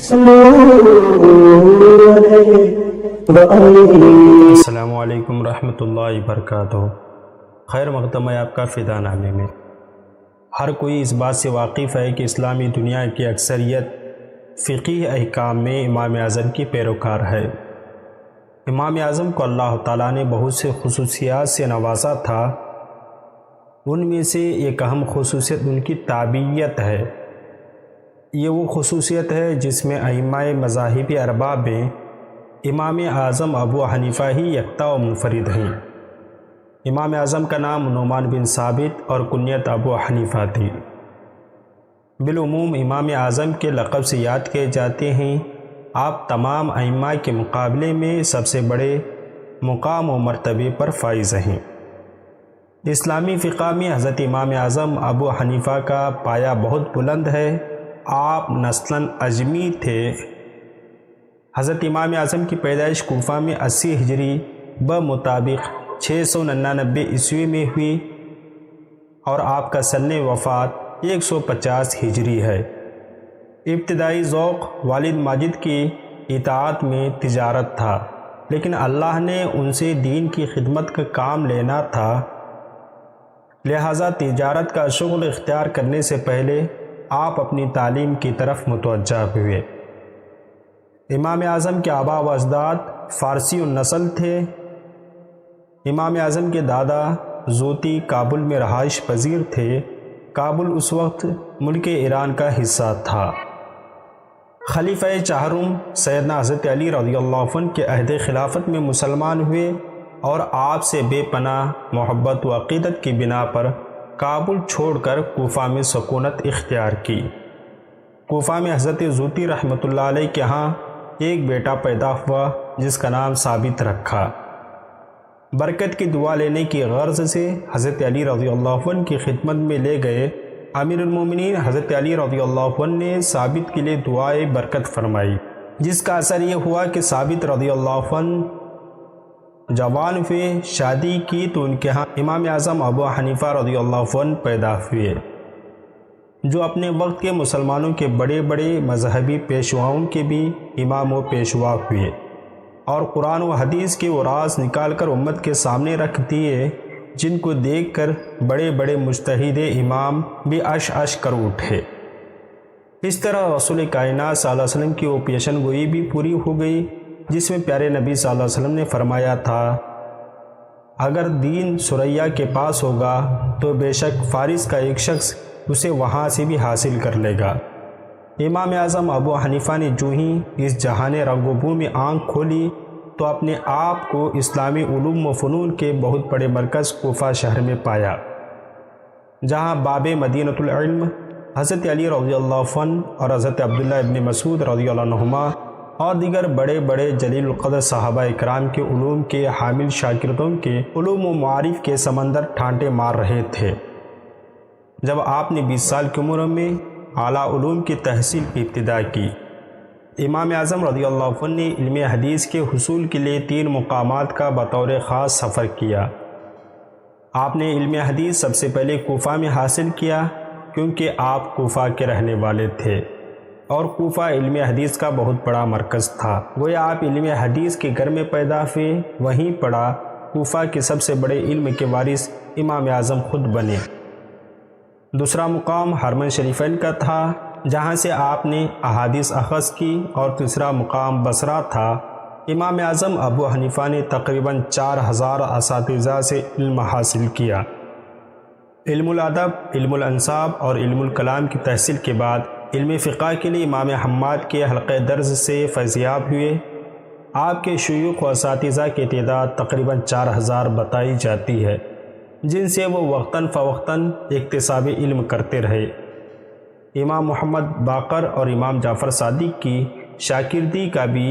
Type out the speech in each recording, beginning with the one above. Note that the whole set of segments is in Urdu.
السلام علیکم ورحمۃ اللہ وبرکاتہ۔ خیر مقدم ہے آپ کا فدا نامے میں۔ ہر کوئی اس بات سے واقف ہے کہ اسلامی دنیا کی اکثریت فقہی احکام میں امام اعظم کی پیروکار ہے۔ امام اعظم کو اللہ تعالیٰ نے بہت سے خصوصیات سے نوازا تھا، ان میں سے ایک اہم خصوصیت ان کی تابعیت ہے۔ یہ وہ خصوصیت ہے جس میں ائمہ مذاہبی ارباب میں امام اعظم ابو حنیفہ ہی یکتا و منفرد ہیں۔ امام اعظم کا نام نعمان بن ثابت اور کنیت ابو حنیفہ تھی۔ بالعموم امام اعظم کے لقب سے یاد کیے جاتے ہیں۔ آپ تمام ائمہ کے مقابلے میں سب سے بڑے مقام و مرتبے پر فائز ہیں۔ اسلامی فقہ میں حضرت امام اعظم ابو حنیفہ کا پایہ بہت بلند ہے۔ آپ نسلاً اجمی تھے۔ حضرت امام اعظم کی پیدائش کوفہ میں 80 ہجری بمطابق 699 عیسوی میں ہوئی اور آپ کا سن وفات 150 ہجری ہے۔ ابتدائی ذوق والد ماجد کی اطاعت میں تجارت تھا، لیکن اللہ نے ان سے دین کی خدمت کا کام لینا تھا، لہٰذا تجارت کا شغل اختیار کرنے سے پہلے آپ اپنی تعلیم کی طرف متوجہ ہوئے۔ امام اعظم کے آباء و اجداد فارسی النسل تھے۔ امام اعظم کے دادا زوتی کابل میں رہائش پذیر تھے۔ کابل اس وقت ملک ایران کا حصہ تھا۔ خلیفہ چہارم سیدنا حضرت علی رضی اللہ عنہ کے عہد خلافت میں مسلمان ہوئے اور آپ سے بے پناہ محبت و عقیدت کی بنا پر کابل چھوڑ کر کوفہ میں سکونت اختیار کی۔ کوفہ میں حضرت زوتی رحمۃ اللہ علیہ کے ہاں ایک بیٹا پیدا ہوا جس کا نام ثابت رکھا۔ برکت کی دعا لینے کی غرض سے حضرت علی رضی اللہ عنہ کی خدمت میں لے گئے امیر المومنین حضرت علی رضی اللہ عنہ نے ثابت کے لیے دعائے برکت فرمائی، جس کا اثر یہ ہوا کہ ثابت رضی اللہ عنہ جوان ہوئے، شادی کی تو ان کے ہاں امام اعظم ابو حنیفہ رضی اللہ عنہ پیدا ہوئے، جو اپنے وقت کے مسلمانوں کے بڑے بڑے مذہبی پیشواؤں کے بھی امام و پیشوا ہوئے اور قرآن و حدیث کے وہ راز نکال کر امت کے سامنے رکھ دیے جن کو دیکھ کر بڑے بڑے مجتہد امام بھی عش عش کر اٹھے۔ اس طرح رسول کائنات صلی اللہ علیہ وسلم کی وہ پیشن گوئی بھی پوری ہو گئی جس میں پیارے نبی صلی اللہ علیہ وسلم نے فرمایا تھا، اگر دین ثریا کے پاس ہوگا تو بے شک فارس کا ایک شخص اسے وہاں سے بھی حاصل کر لے گا۔ امام اعظم ابو حنیفہ نے جو ہی اس جہان رنگ و بو میں آنکھ کھولی تو اپنے آپ کو اسلامی علوم و فنون کے بہت بڑے مرکز کوفہ شہر میں پایا، جہاں باب مدینۃ العلم حضرت علی رضی اللہ عنہ اور حضرت عبداللہ ابن مسعود رضی اللہ عنہما اور دیگر بڑے بڑے جلیل القدر صحابہ اکرام کے علوم کے حامل شاگردوں کے علوم و معارف کے سمندر ٹھانٹے مار رہے تھے۔ جب آپ نے 20 سال کی عمر میں اعلیٰ علوم کی تحصیل کی ابتدا کی، امام اعظم رضی اللہ عنہ نے علم حدیث کے حصول کے لیے 3 مقامات کا بطور خاص سفر کیا۔ آپ نے علم حدیث سب سے پہلے کوفہ میں حاصل کیا کیونکہ آپ کوفہ کے رہنے والے تھے اور کوفہ علم حدیث کا بہت بڑا مرکز تھا۔ گویا آپ علم حدیث کے گھر میں پیدا ہوئے، وہیں پڑھا۔ کوفہ کے سب سے بڑے علم کے وارث امام اعظم خود بنے۔ دوسرا مقام حرمین شریفین کا تھا جہاں سے آپ نے احادیث اخذ کی، اور تیسرا مقام بصرہ تھا۔ امام اعظم ابو حنیفہ نے تقریباً 4000 اساتذہ سے علم حاصل کیا۔ علم الادب، علم الانساب اور علم الکلام کی تحصیل کے بعد علم فقہ کے لیے امام حماد کے حلقہ درس سے فیضیاب ہوئے۔ آپ کے شیوخ و اساتذہ کی تعداد تقریباً 4000 بتائی جاتی ہے، جن سے وہ وقتاً فوقتاً اکتساب علم کرتے رہے۔ امام محمد باقر اور امام جعفر صادق کی شاگردی کا بھی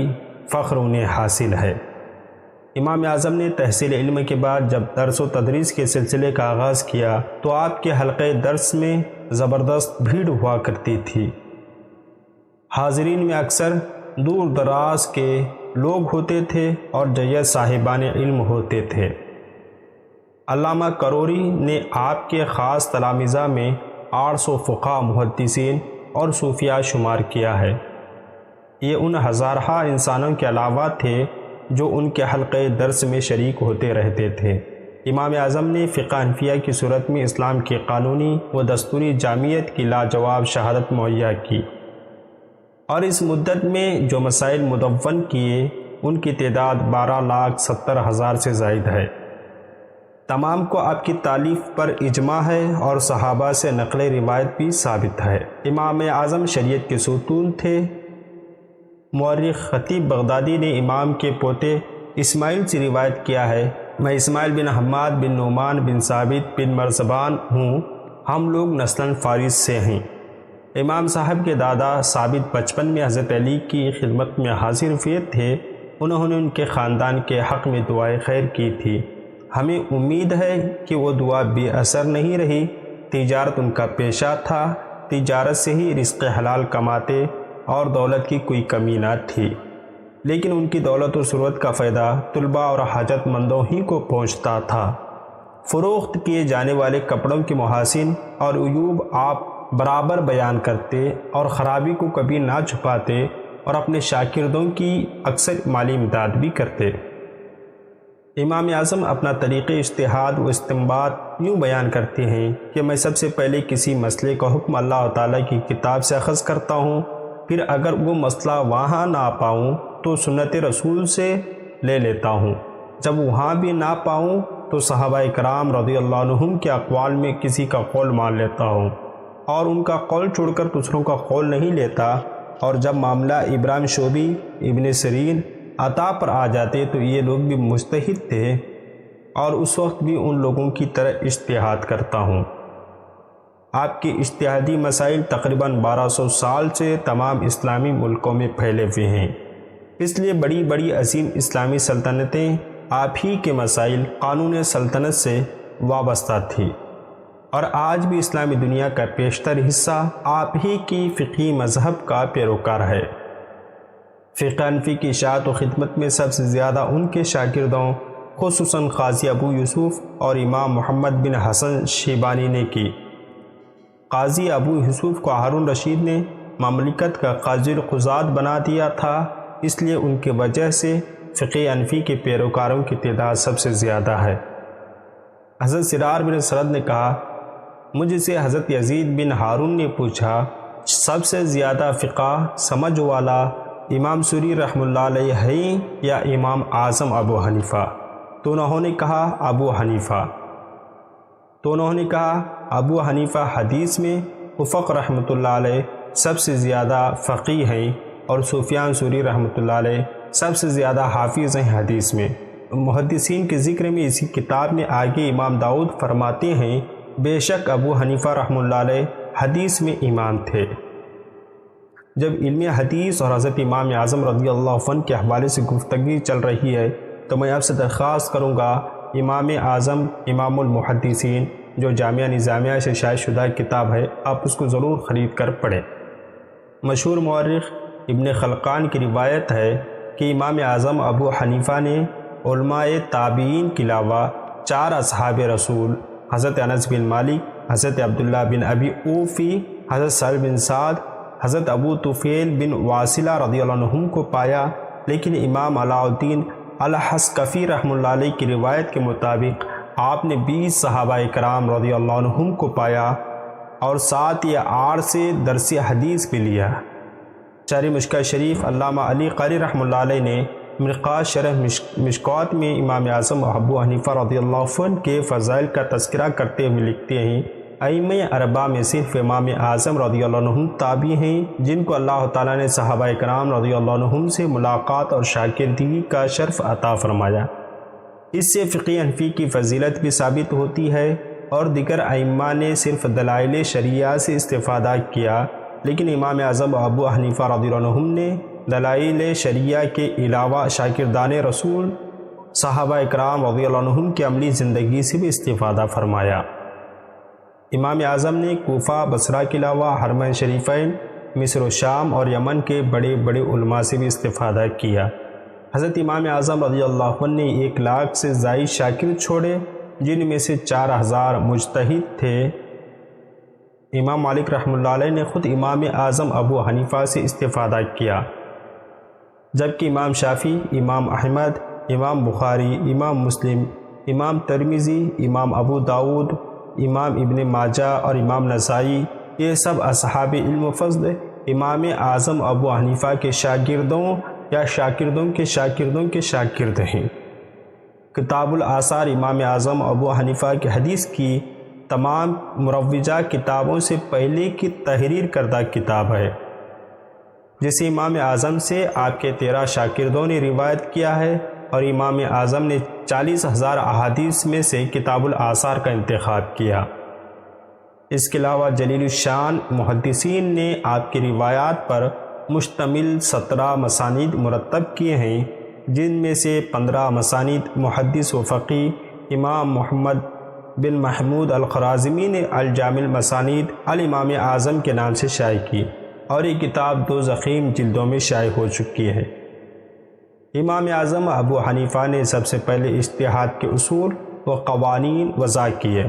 فخر انہیں حاصل ہے۔ امام اعظم نے تحصیل علم کے بعد جب درس و تدریس کے سلسلے کا آغاز کیا تو آپ کے حلقہ درس میں زبردست بھیڑ ہوا کرتی تھی۔ حاضرین میں اکثر دور دراز کے لوگ ہوتے تھے اور جید صاحبان علم ہوتے تھے۔ علامہ کروری نے آپ کے خاص تلامذہ میں 800 فقہ محدثین اور صوفیاء شمار کیا ہے۔ یہ ان ہزارہا انسانوں کے علاوہ تھے جو ان کے حلقے درس میں شریک ہوتے رہتے تھے۔ امام اعظم نے فقہ حنفیہ کی صورت میں اسلام کی قانونی و دستوری جامعیت کی لاجواب شہادت مہیا کی، اور اس مدت میں جو مسائل مدون کیے ان کی تعداد 12,70,000 سے زائد ہے۔ تمام کو آپ کی تالیف پر اجماع ہے اور صحابہ سے نقل روایت بھی ثابت ہے۔ امام اعظم شریعت کے ستون تھے۔ مورخ خطیب بغدادی نے امام کے پوتے اسماعیل سے روایت کیا ہے، میں اسماعیل بن حماد بن نعمان بن ثابت بن مرزبان ہوں، ہم لوگ نسلاً فارس سے ہیں۔ امام صاحب کے دادا ثابت بچپن میں حضرت علی کی خدمت میں حاضر ہوئے تھے، انہوں نے ان کے خاندان کے حق میں دعائے خیر کی تھی۔ ہمیں امید ہے کہ وہ دعا بے اثر نہیں رہی۔ تجارت ان کا پیشہ تھا، تجارت سے ہی رزق حلال کماتے اور دولت کی کوئی کمی نہ تھی، لیکن ان کی دولت و ثروت کا فائدہ طلباء اور حاجت مندوں ہی کو پہنچتا تھا۔ فروخت کیے جانے والے کپڑوں کے محاسن اور عیوب آپ برابر بیان کرتے اور خرابی کو کبھی نہ چھپاتے اور اپنے شاگردوں کی اکثر مالی امداد بھی کرتے۔ امام اعظم اپنا طریقہ اجتہاد و استنباط یوں بیان کرتے ہیں کہ میں سب سے پہلے کسی مسئلے کا حکم اللہ تعالیٰ کی کتاب سے اخذ کرتا ہوں، پھر اگر وہ مسئلہ وہاں نہ پاؤں تو سنت رسول سے لے لیتا ہوں، جب وہاں بھی نہ پاؤں تو صحابہ کرام رضی اللہ عنہم کے اقوال میں کسی کا قول مان لیتا ہوں اور ان کا قول چھوڑ کر دوسروں کا قول نہیں لیتا، اور جب معاملہ ابراہیم شعبی، ابن سیرین، عطا پر آ جاتے تو یہ لوگ بھی مجتہد تھے اور اس وقت بھی ان لوگوں کی طرح اجتہاد کرتا ہوں۔ آپ کے اجتہادی مسائل تقریباً 1200 سال سے تمام اسلامی ملکوں میں پھیلے ہوئے ہیں، اس لیے بڑی بڑی عظیم اسلامی سلطنتیں آپ ہی کے مسائل قانون سلطنت سے وابستہ تھی، اور آج بھی اسلامی دنیا کا بیشتر حصہ آپ ہی کی فقہی مذہب کا پیروکار ہے۔ فقہ حنفی کی اشاعت و خدمت میں سب سے زیادہ ان کے شاگردوں خصوصاً قاضی ابو یوسف اور امام محمد بن حسن شیبانی نے کی۔ قاضی ابو یوسف کو ہارون رشید نے مملکت کا قاضی القضات بنا دیا تھا، اس لیے ان کی وجہ سے فقہ حنفی کے پیروکاروں کی تعداد سب سے زیادہ ہے۔ حضرت سرار بن سرد نے کہا، مجھ سے حضرت یزید بن ہارون نے پوچھا، سب سے زیادہ فقہ سمجھ والا امام سوری رحمہ اللہ علیہ ہے یا امام اعظم ابو حنیفہ؟ تو انہوں نے کہا ابو حنیفہ حدیث میں افق رحمۃ اللہ علیہ سب سے زیادہ فقیہ ہیں، اور سفیان ثوری رحمۃ اللہ علیہ سب سے زیادہ حافظ ہیں حدیث میں۔ محدثین کے ذکر میں اسی کتاب میں آگے امام داؤد فرماتے ہیں، بے شک ابو حنیفہ رحمہ اللہ علیہ حدیث میں امام تھے۔ جب علم حدیث اور حضرت امام اعظم رضی اللہ عنہ کے حوالے سے گفتگو چل رہی ہے تو میں آپ سے درخواست کروں گا، امام اعظم امام المحدثین جو جامعہ نظامیہ سے شائع شدہ کتاب ہے، آپ اس کو ضرور خرید کر پڑھیں۔ مشہور مورخ ابن خلقان کی روایت ہے کہ امام اعظم ابو حنیفہ نے علماء تابعین کے علاوہ 4 اصحاب رسول حضرت انس بن مالک، حضرت عبداللہ بن ابی اوفی، حضرت سہل بن سعد، حضرت ابو طفیل بن واصلہ رضی اللہ عنہم کو پایا، لیکن امام علاء الدین الحسکفی رحمہ اللہ علیہ کی روایت کے مطابق آپ نے 20 صحابہ کرام رضی اللہ عنہم کو پایا اور 7 یا 8 سے درس حدیث بھی لیا۔ شرح مشکاۃ شریف علامہ علی قاری رحمہ اللہ علیہ نے مرقات شرح مشکوات میں امام اعظم ابو حنیفہ رضی اللہ عنہ کے فضائل کا تذکرہ کرتے ہوئے لکھتے ہیں، ائمہ اربعہ میں صرف امام اعظم رضی اللہ عنہ تابعی ہیں جن کو اللہ تعالیٰ نے صحابہ کرام رضی اللہ عنہم سے ملاقات اور شاگردگی کا شرف عطا فرمایا۔ اس سے فقہ حنفی کی فضیلت بھی ثابت ہوتی ہے، اور دیگر ائمہ نے صرف دلائل شرعیہ سے استفادہ کیا، لیکن امام اعظم ابو حنیفہ رضی اللہ عنہم نے دلائل شرعیہ کے علاوہ شاگردان رسول صحابہ کرام رضی اللہ عنہم کی عملی زندگی سے بھی استفادہ فرمایا۔ امام اعظم نے کوفہ، بصرہ کے علاوہ حرمین شریفین، مصر و شام اور یمن کے بڑے بڑے علماء سے بھی استفادہ کیا۔ حضرت امام اعظم رضی اللہ عنہ نے 1 لاکھ سے زائد شاگرد چھوڑے، جن میں سے 4000 مجتہد تھے۔ امام مالک رحمہ اللہ علیہ نے خود امام اعظم ابو حنیفہ سے استفادہ کیا۔ جبکہ امام شافعی، امام احمد، امام بخاری، امام مسلم، امام ترمذی، امام ابو داود، امام ابن ماجہ اور امام نسائی یہ سب اصحاب علم و فضل امام اعظم ابو حنیفہ کے شاگردوں یا شاگردوں کے شاگردوں کے شاگرد ہیں۔ کتاب الآثار امام اعظم ابو حنیفہ کی حدیث کی تمام مروجہ کتابوں سے پہلے کی تحریر کردہ کتاب ہے، جسے امام اعظم سے آپ کے 13 شاگردوں نے روایت کیا ہے، اور امام اعظم نے 40,000 احادیث میں سے کتاب الآثار کا انتخاب کیا۔ اس کے علاوہ جلیل الشان محدثین نے آپ کی روایات پر مشتمل 17 مسانید مرتب کیے ہیں، جن میں سے 15 مسانید محدث و فقی امام محمد بن محمود الخوارزمی نے الجامع المسانید الامام اعظم کے نام سے شائع کی، اور یہ کتاب 2 ضخیم جلدوں میں شائع ہو چکی ہے۔ امام اعظم ابو حنیفہ نے سب سے پہلے اجتہاد کے اصول و قوانین وضع کیے،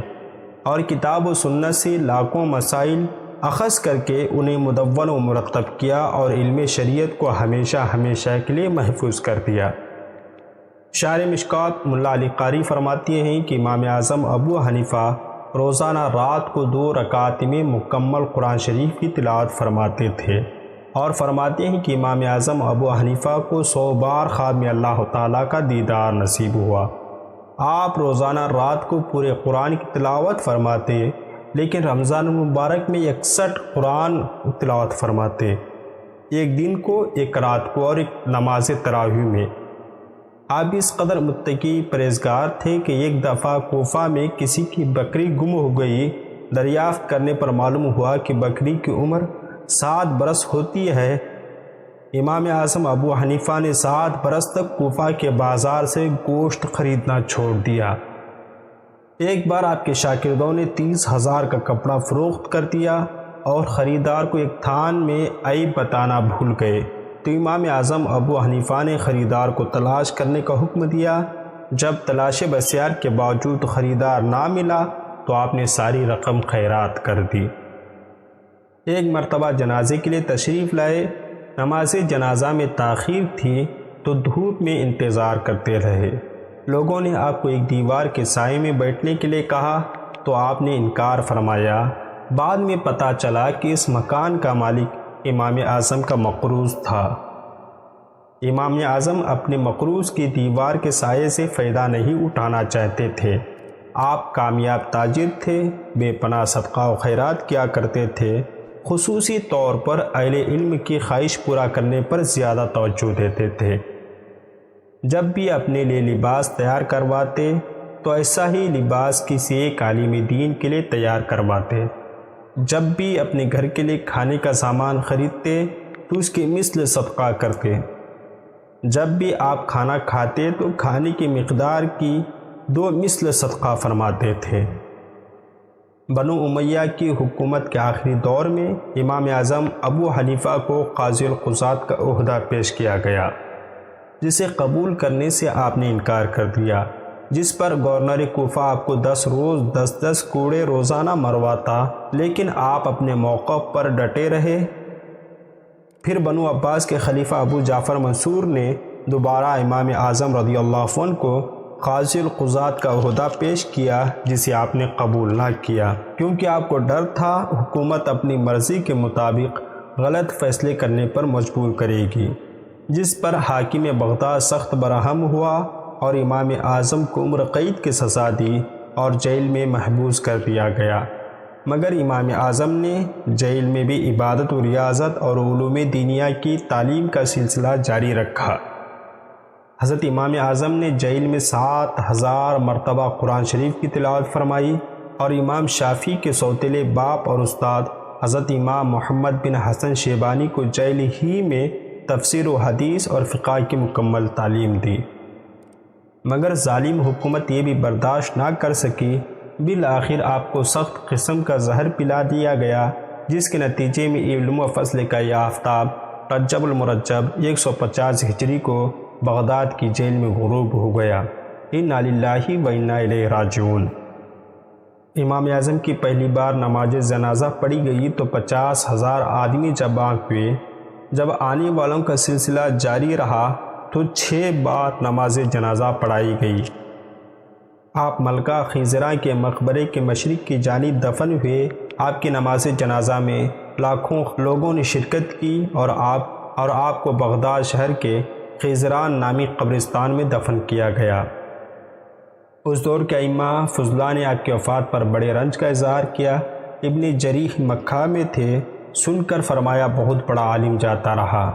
اور کتاب و سنت سے لاکھوں مسائل اخذ کر کے انہیں مدون و مرتب کیا، اور علم شریعت کو ہمیشہ ہمیشہ کے لیے محفوظ کر دیا۔ شارح مشکات ملا علی قاری فرماتے ہیں کہ امام اعظم ابو حنیفہ روزانہ رات کو 2 رکعت میں مکمل قرآن شریف کی تلاوت فرماتے تھے، اور فرماتے ہیں کہ امام اعظم ابو حنیفہ کو 100 بار خواب میں اللہ تعالیٰ کا دیدار نصیب ہوا۔ آپ روزانہ رات کو پورے قرآن کی تلاوت فرماتے، لیکن رمضان المبارک میں 61 قرآن تلاوت فرماتے، ایک دن کو، ایک رات کو، اور ایک نماز تراویح میں۔ آپ اس قدر متقی پرہیزگار تھے کہ ایک دفعہ کوفہ میں کسی کی بکری گم ہو گئی۔ دریافت کرنے پر معلوم ہوا کہ بکری کی عمر 7 برس ہوتی ہے۔ امام اعظم ابو حنیفہ نے 7 برس تک کوفہ کے بازار سے گوشت خریدنا چھوڑ دیا۔ ایک بار آپ کے شاگردوں نے 30,000 کا کپڑا فروخت کر دیا، اور خریدار کو ایک تھان میں عیب بتانا بھول گئے، تو امام اعظم ابو حنیفہ نے خریدار کو تلاش کرنے کا حکم دیا۔ جب تلاش بسیار کے باوجود خریدار نہ ملا تو آپ نے ساری رقم خیرات کر دی۔ ایک مرتبہ جنازے کے لیے تشریف لائے، نماز جنازہ میں تاخیر تھی تو دھوپ میں انتظار کرتے رہے۔ لوگوں نے آپ کو ایک دیوار کے سائے میں بیٹھنے کے لیے کہا تو آپ نے انکار فرمایا۔ بعد میں پتہ چلا کہ اس مکان کا مالک امام اعظم کا مقروض تھا۔ امام اعظم اپنے مقروض کی دیوار کے سائے سے فائدہ نہیں اٹھانا چاہتے تھے۔ آپ کامیاب تاجر تھے، بے پناہ صدقہ و خیرات کیا کرتے تھے، خصوصی طور پر اہل علم کی خواہش پورا کرنے پر زیادہ توجہ دیتے تھے۔ جب بھی اپنے لیے لباس تیار کرواتے تو ایسا ہی لباس کسی ایک عالم دین کے لیے تیار کرواتے۔ جب بھی اپنے گھر کے لیے کھانے کا سامان خریدتے تو اس کے مثل صدقہ کرتے۔ جب بھی آپ کھانا کھاتے تو کھانے کی مقدار کی 2 مثل صدقہ فرماتے تھے۔ بنو امیہ کی حکومت کے آخری دور میں امام اعظم ابو حنیفہ کو قاضی القضات کا عہدہ پیش کیا گیا، جسے قبول کرنے سے آپ نے انکار کر دیا، جس پر گورنر کوفہ آپ کو 10 روز 10 کوڑے روزانہ مرواتا، لیکن آپ اپنے موقف پر ڈٹے رہے۔ پھر بنو عباس کے خلیفہ ابو جعفر منصور نے دوبارہ امام اعظم رضی اللہ عنہ کو قاضی القضات کا عہدہ پیش کیا، جسے آپ نے قبول نہ کیا، کیونکہ آپ کو ڈر تھا حکومت اپنی مرضی کے مطابق غلط فیصلے کرنے پر مجبور کرے گی، جس پر حاکم بغداد سخت برہم ہوا اور امام اعظم کو عمر قید کی سزا دی اور جیل میں محبوس کر دیا گیا۔ مگر امام اعظم نے جیل میں بھی عبادت و ریاضت اور علوم دینیہ کی تعلیم کا سلسلہ جاری رکھا۔ حضرت امام اعظم نے جیل میں 7,000 مرتبہ قرآن شریف کی تلاوت فرمائی، اور امام شافعی کے سوتیلے باپ اور استاد حضرت امام محمد بن حسن شیبانی کو جیل ہی میں تفسیر و حدیث اور فقہ کی مکمل تعلیم دی۔ مگر ظالم حکومت یہ بھی برداشت نہ کر سکی، بالآخر آپ کو سخت قسم کا زہر پلا دیا گیا، جس کے نتیجے میں علم و فضل کا یہ آفتاب رجب المرجب 150 ہجری کو بغداد کی جیل میں غروب ہو گیا۔ انا للہ و انا الیہ راجعون۔ امام اعظم کی پہلی بار نماز جنازہ پڑھی گئی تو 50,000 آدمی جب آنکھ ہوئے جب آنے والوں کا سلسلہ جاری رہا تو 6 بار نماز جنازہ پڑھائی گئی۔ آپ ملکہ خیزرہ کے مقبرے کے مشرق کی جانب دفن ہوئے۔ آپ کی نماز جنازہ میں لاکھوں لوگوں نے شرکت کی اور آپ کو بغداد شہر کے خیزران نامی قبرستان میں دفن کیا گیا۔ اس دور کے ائمہ فضلاء نے آپ کی وفات پر بڑے رنج کا اظہار کیا۔ ابن جریح مکہ میں تھے، سن کر فرمایا بہت بڑا عالم جاتا رہا۔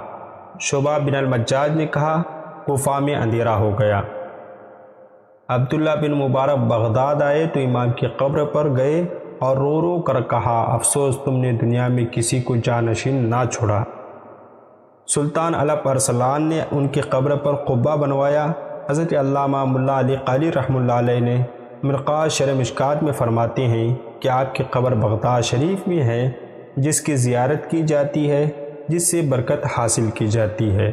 شعبہ بن المجاج نے کہا کوفہ میں اندھیرا ہو گیا۔ عبداللہ بن مبارک بغداد آئے تو امام کی قبر پر گئے اور رو رو کر کہا افسوس تم نے دنیا میں کسی کو جانشین نہ چھوڑا۔ سلطان الپ ارسلان نے ان کی قبر پر قبہ بنوایا۔ حضرت علامہ ملا علی قاری رحمہ اللہ علیہ نے مرقاة شرح مشکات میں فرماتے ہیں کہ آپ کی قبر بغداد شریف میں ہے، جس کی زیارت کی جاتی ہے، جس سے برکت حاصل کی جاتی ہے۔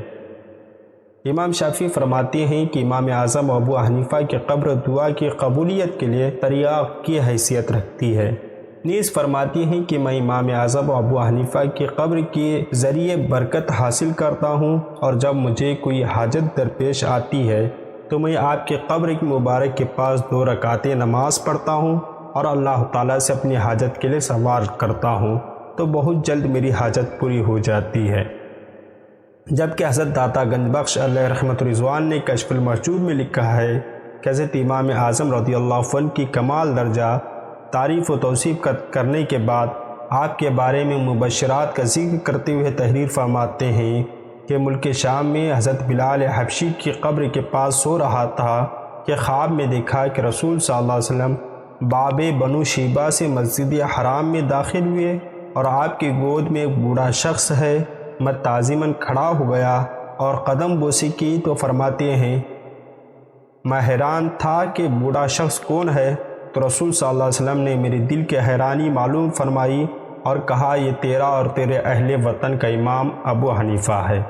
امام شافعی فرماتے ہیں کہ امام اعظم ابو حنیفہ کی قبر دعا کی قبولیت کے لیے تریاق کی حیثیت رکھتی ہے۔ نیز فرماتی ہیں کہ میں امام اعظم ابو حنیفہ کی قبر کے ذریعے برکت حاصل کرتا ہوں، اور جب مجھے کوئی حاجت درپیش آتی ہے تو میں آپ کے قبر کی مبارک کے پاس 2 رکعتیں نماز پڑھتا ہوں اور اللہ تعالیٰ سے اپنی حاجت کے لیے سوال کرتا ہوں، تو بہت جلد میری حاجت پوری ہو جاتی ہے۔ جبکہ حضرت داتا گنج بخش علیہ رحمت رضوان نے کشف المحجوب میں لکھا ہے کہ حضرت امام اعظم رضی اللہ عنہ کی کمال درجہ تعریف و توصیف کرنے کے بعد آپ کے بارے میں مبشرات کا ذکر کرتے ہوئے تحریر فرماتے ہیں کہ ملک شام میں حضرت بلال حبشی کی قبر کے پاس سو رہا تھا کہ خواب میں دیکھا کہ رسول صلی اللہ علیہ وسلم باب بنو شیبہ سے مسجد حرام میں داخل ہوئے اور آپ کی گود میں ایک بوڑھا شخص ہے۔ میں تعظیماً کھڑا ہو گیا اور قدم بوسی کی تو فرماتے ہیں میں حیران تھا کہ بوڑھا شخص کون ہے، تو رسول صلی اللہ علیہ وسلم نے میرے دل کی حیرانی معلوم فرمائی اور کہا یہ تیرا اور تیرے اہل وطن کا امام ابو حنیفہ ہے۔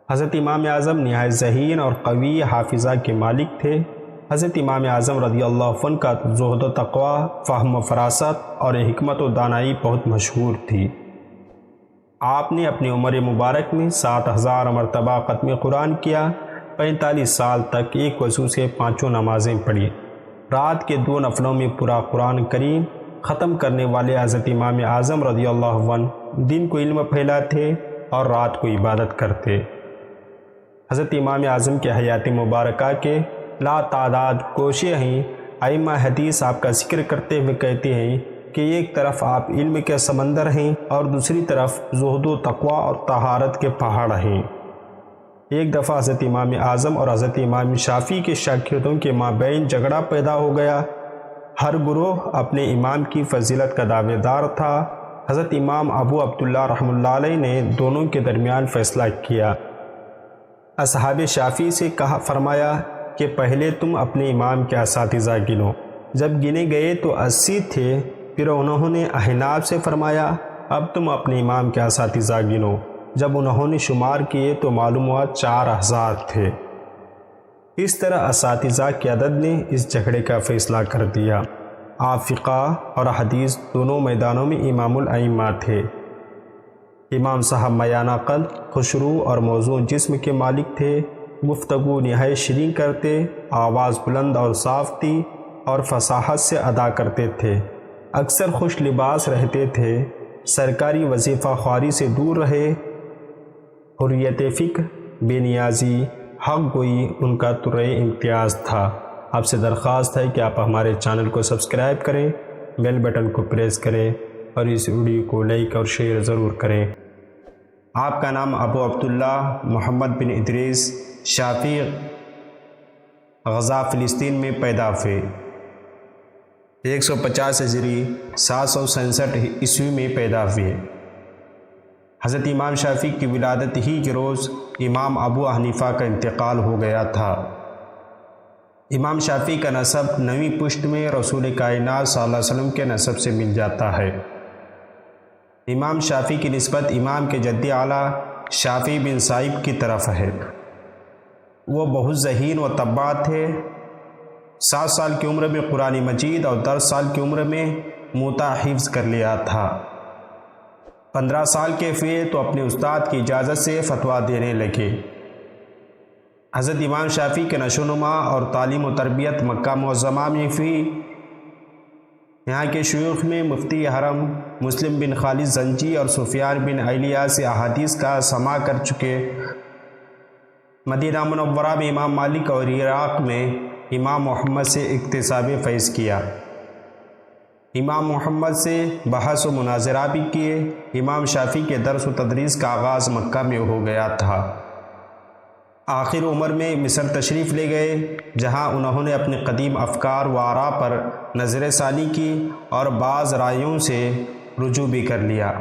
حضرت امام اعظم نہایت ذہین اور قوی حافظہ کے مالک تھے۔ حضرت امام اعظم رضی اللہ عنہ کا زہد و تقوی، فہم و فراست اور حکمت و دانائی بہت مشہور تھی۔ آپ نے اپنی عمر مبارک میں 7000 مرتبہ ختم قرآن کیا، 45 سال تک ایک وضو سے 5 نمازیں پڑھی، رات کے 2 نفلوں میں پورا قرآن کریم ختم کرنے والے حضرت امام اعظم رضی اللہ عنہ دن کو علم پھیلاتے اور رات کو عبادت کرتے۔ حضرت امام اعظم کے حیات مبارکہ کے لا تعداد کوشیں ہیں۔ ائمہ حدیث آپ کا ذکر کرتے ہوئے کہتے ہیں کہ ایک طرف آپ علم کے سمندر ہیں اور دوسری طرف زہد و تقوی اور طہارت کے پہاڑ ہیں۔ ایک دفعہ حضرت امام اعظم اور حضرت امام شافعی کے شاگردوں کے مابین جھگڑا پیدا ہو گیا۔ ہر گروہ اپنے امام کی فضیلت کا دعوے دار تھا۔ حضرت امام ابو عبداللہ رحمہ اللہ علیہ نے دونوں کے درمیان فیصلہ کیا۔ اصحاب شافعی سے فرمایا کہ پہلے تم اپنے امام کے اساتذہ گنو۔ جب گنے گئے تو 80 تھے۔ پھر انہوں نے احناف سے فرمایا اب تم اپنے امام کے اساتذہ گنو۔ جب انہوں نے شمار کیے تو معلوم ہوا 4000 تھے۔ اس طرح اساتذہ کی عدد نے اس جھگڑے کا فیصلہ کر دیا۔ آپ فقہ اور حدیث دونوں میدانوں میں امام الائمہ تھے۔ امام صاحب میان عقل، خوشرو اور موزوں جسم کے مالک تھے۔ گفتگو نہایت شیریں کرتے، آواز بلند اور صاف تھی اور فصاحت سے ادا کرتے تھے۔ اکثر خوش لباس رہتے تھے۔ سرکاری وظیفہ خواری سے دور رہے۔ حریت فکر، بے نیازی، حق گوئی ان کا طرح امتیاز تھا۔ آپ سے درخواست ہے کہ آپ ہمارے چینل کو سبسکرائب کریں، بیل بٹن کو پریس کریں اور اس ویڈیو کو لائک اور شیئر ضرور کریں۔ آپ کا نام ابو عبداللہ محمد بن ادریس شافعی غزہ فلسطین میں پیدا ہوئے۔ 150 ہجری 767 عیسوی میں پیدا ہوئے۔ حضرت امام شافعی کی ولادت ہی کے روز امام ابو حنیفہ کا انتقال ہو گیا تھا۔ امام شافعی کا نسب 9ویں پشت میں رسول کائنات صلی اللہ علیہ وسلم کے نسب سے مل جاتا ہے۔ امام شافعی کی نسبت امام کے جد اعلیٰ شافعی بن سائب کی طرف ہے۔ وہ بہت ذہین و طباع تھے۔ 7 سال کی عمر میں قرآن مجید اور 10 سال کی عمر میں موطا حفظ کر لیا تھا۔ 15 سال کے ہوئے تو اپنے استاد کی اجازت سے فتویٰ دینے لگے۔ حضرت امام شافعی کے نشو و نما اور تعلیم و تربیت مکہ معظمہ میں ہوئی۔ یہاں کے شیوخ میں مفتی حرم مسلم بن خالد زنجی اور سفیان بن علیہ سے احادیث کا سماع کر چکے۔ مدینہ منورہ میں امام مالک اور عراق میں امام محمد سے اکتساب فیض کیا۔ امام محمد سے بحث و مناظرہ بھی کیے۔ امام شافعی کے درس و تدریس کا آغاز مکہ میں ہو گیا تھا۔ آخر عمر میں مصر تشریف لے گئے، جہاں انہوں نے اپنے قدیم افکار و آراء پر نظر ثانی کی اور بعض رائیوں سے رجوع بھی کر لیا۔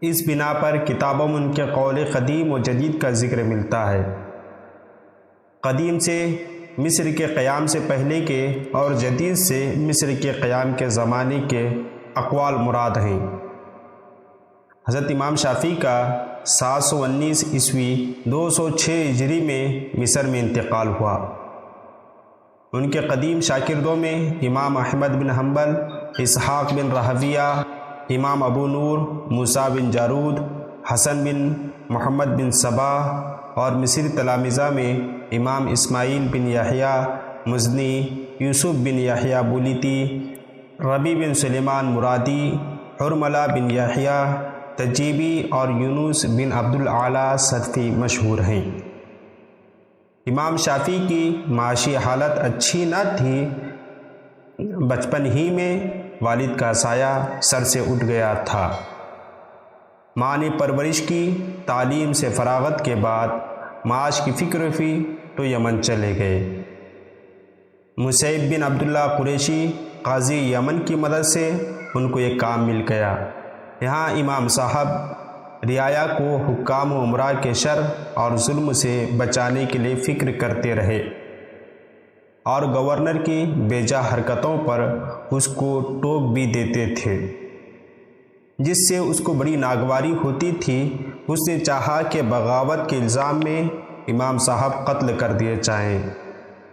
اس بنا پر کتابوں میں ان کے قول قدیم و جدید کا ذکر ملتا ہے۔ قدیم سے مصر کے قیام سے پہلے کے اور جدید سے مصر کے قیام کے زمانے کے اقوال مراد ہیں۔ حضرت امام شافعی کا 719 عیسوی 206 ہجری میں مصر میں انتقال ہوا۔ ان کے قدیم شاگردوں میں امام احمد بن حنبل، اسحاق بن راہویہ، امام ابو نور موسیٰ بن جارود، حسن بن محمد بن صبا اور مصری تلامذہ میں امام اسماعیل بن یحییٰ مزنی، یوسف بن یحییٰ بولیتی، ربی بن سلیمان مرادی، حرملہ بن یحییٰ تجیبی اور یونس بن عبد الاعلیٰ صدفی مشہور ہیں۔ امام شافعی کی معاشی حالت اچھی نہ تھی۔ بچپن ہی میں والد کا سایہ سر سے اٹھ گیا تھا۔ ماں نے پرورش کی۔ تعلیم سے فراغت کے بعد معاش کی فکر ہوئی تو یمن چلے گئے۔ مصعب بن عبداللہ قریشی قاضی یمن کی مدد سے ان کو ایک کام مل گیا۔ یہاں امام صاحب رعایا کو حکام و امراء کے شر اور ظلم سے بچانے کے لیے فکر کرتے رہے اور گورنر کی بیجا حرکتوں پر اس کو ٹوک بھی دیتے تھے، جس سے اس کو بڑی ناگواری ہوتی تھی۔ اس نے چاہا کہ بغاوت کے الزام میں امام صاحب قتل کر دیے جائیں۔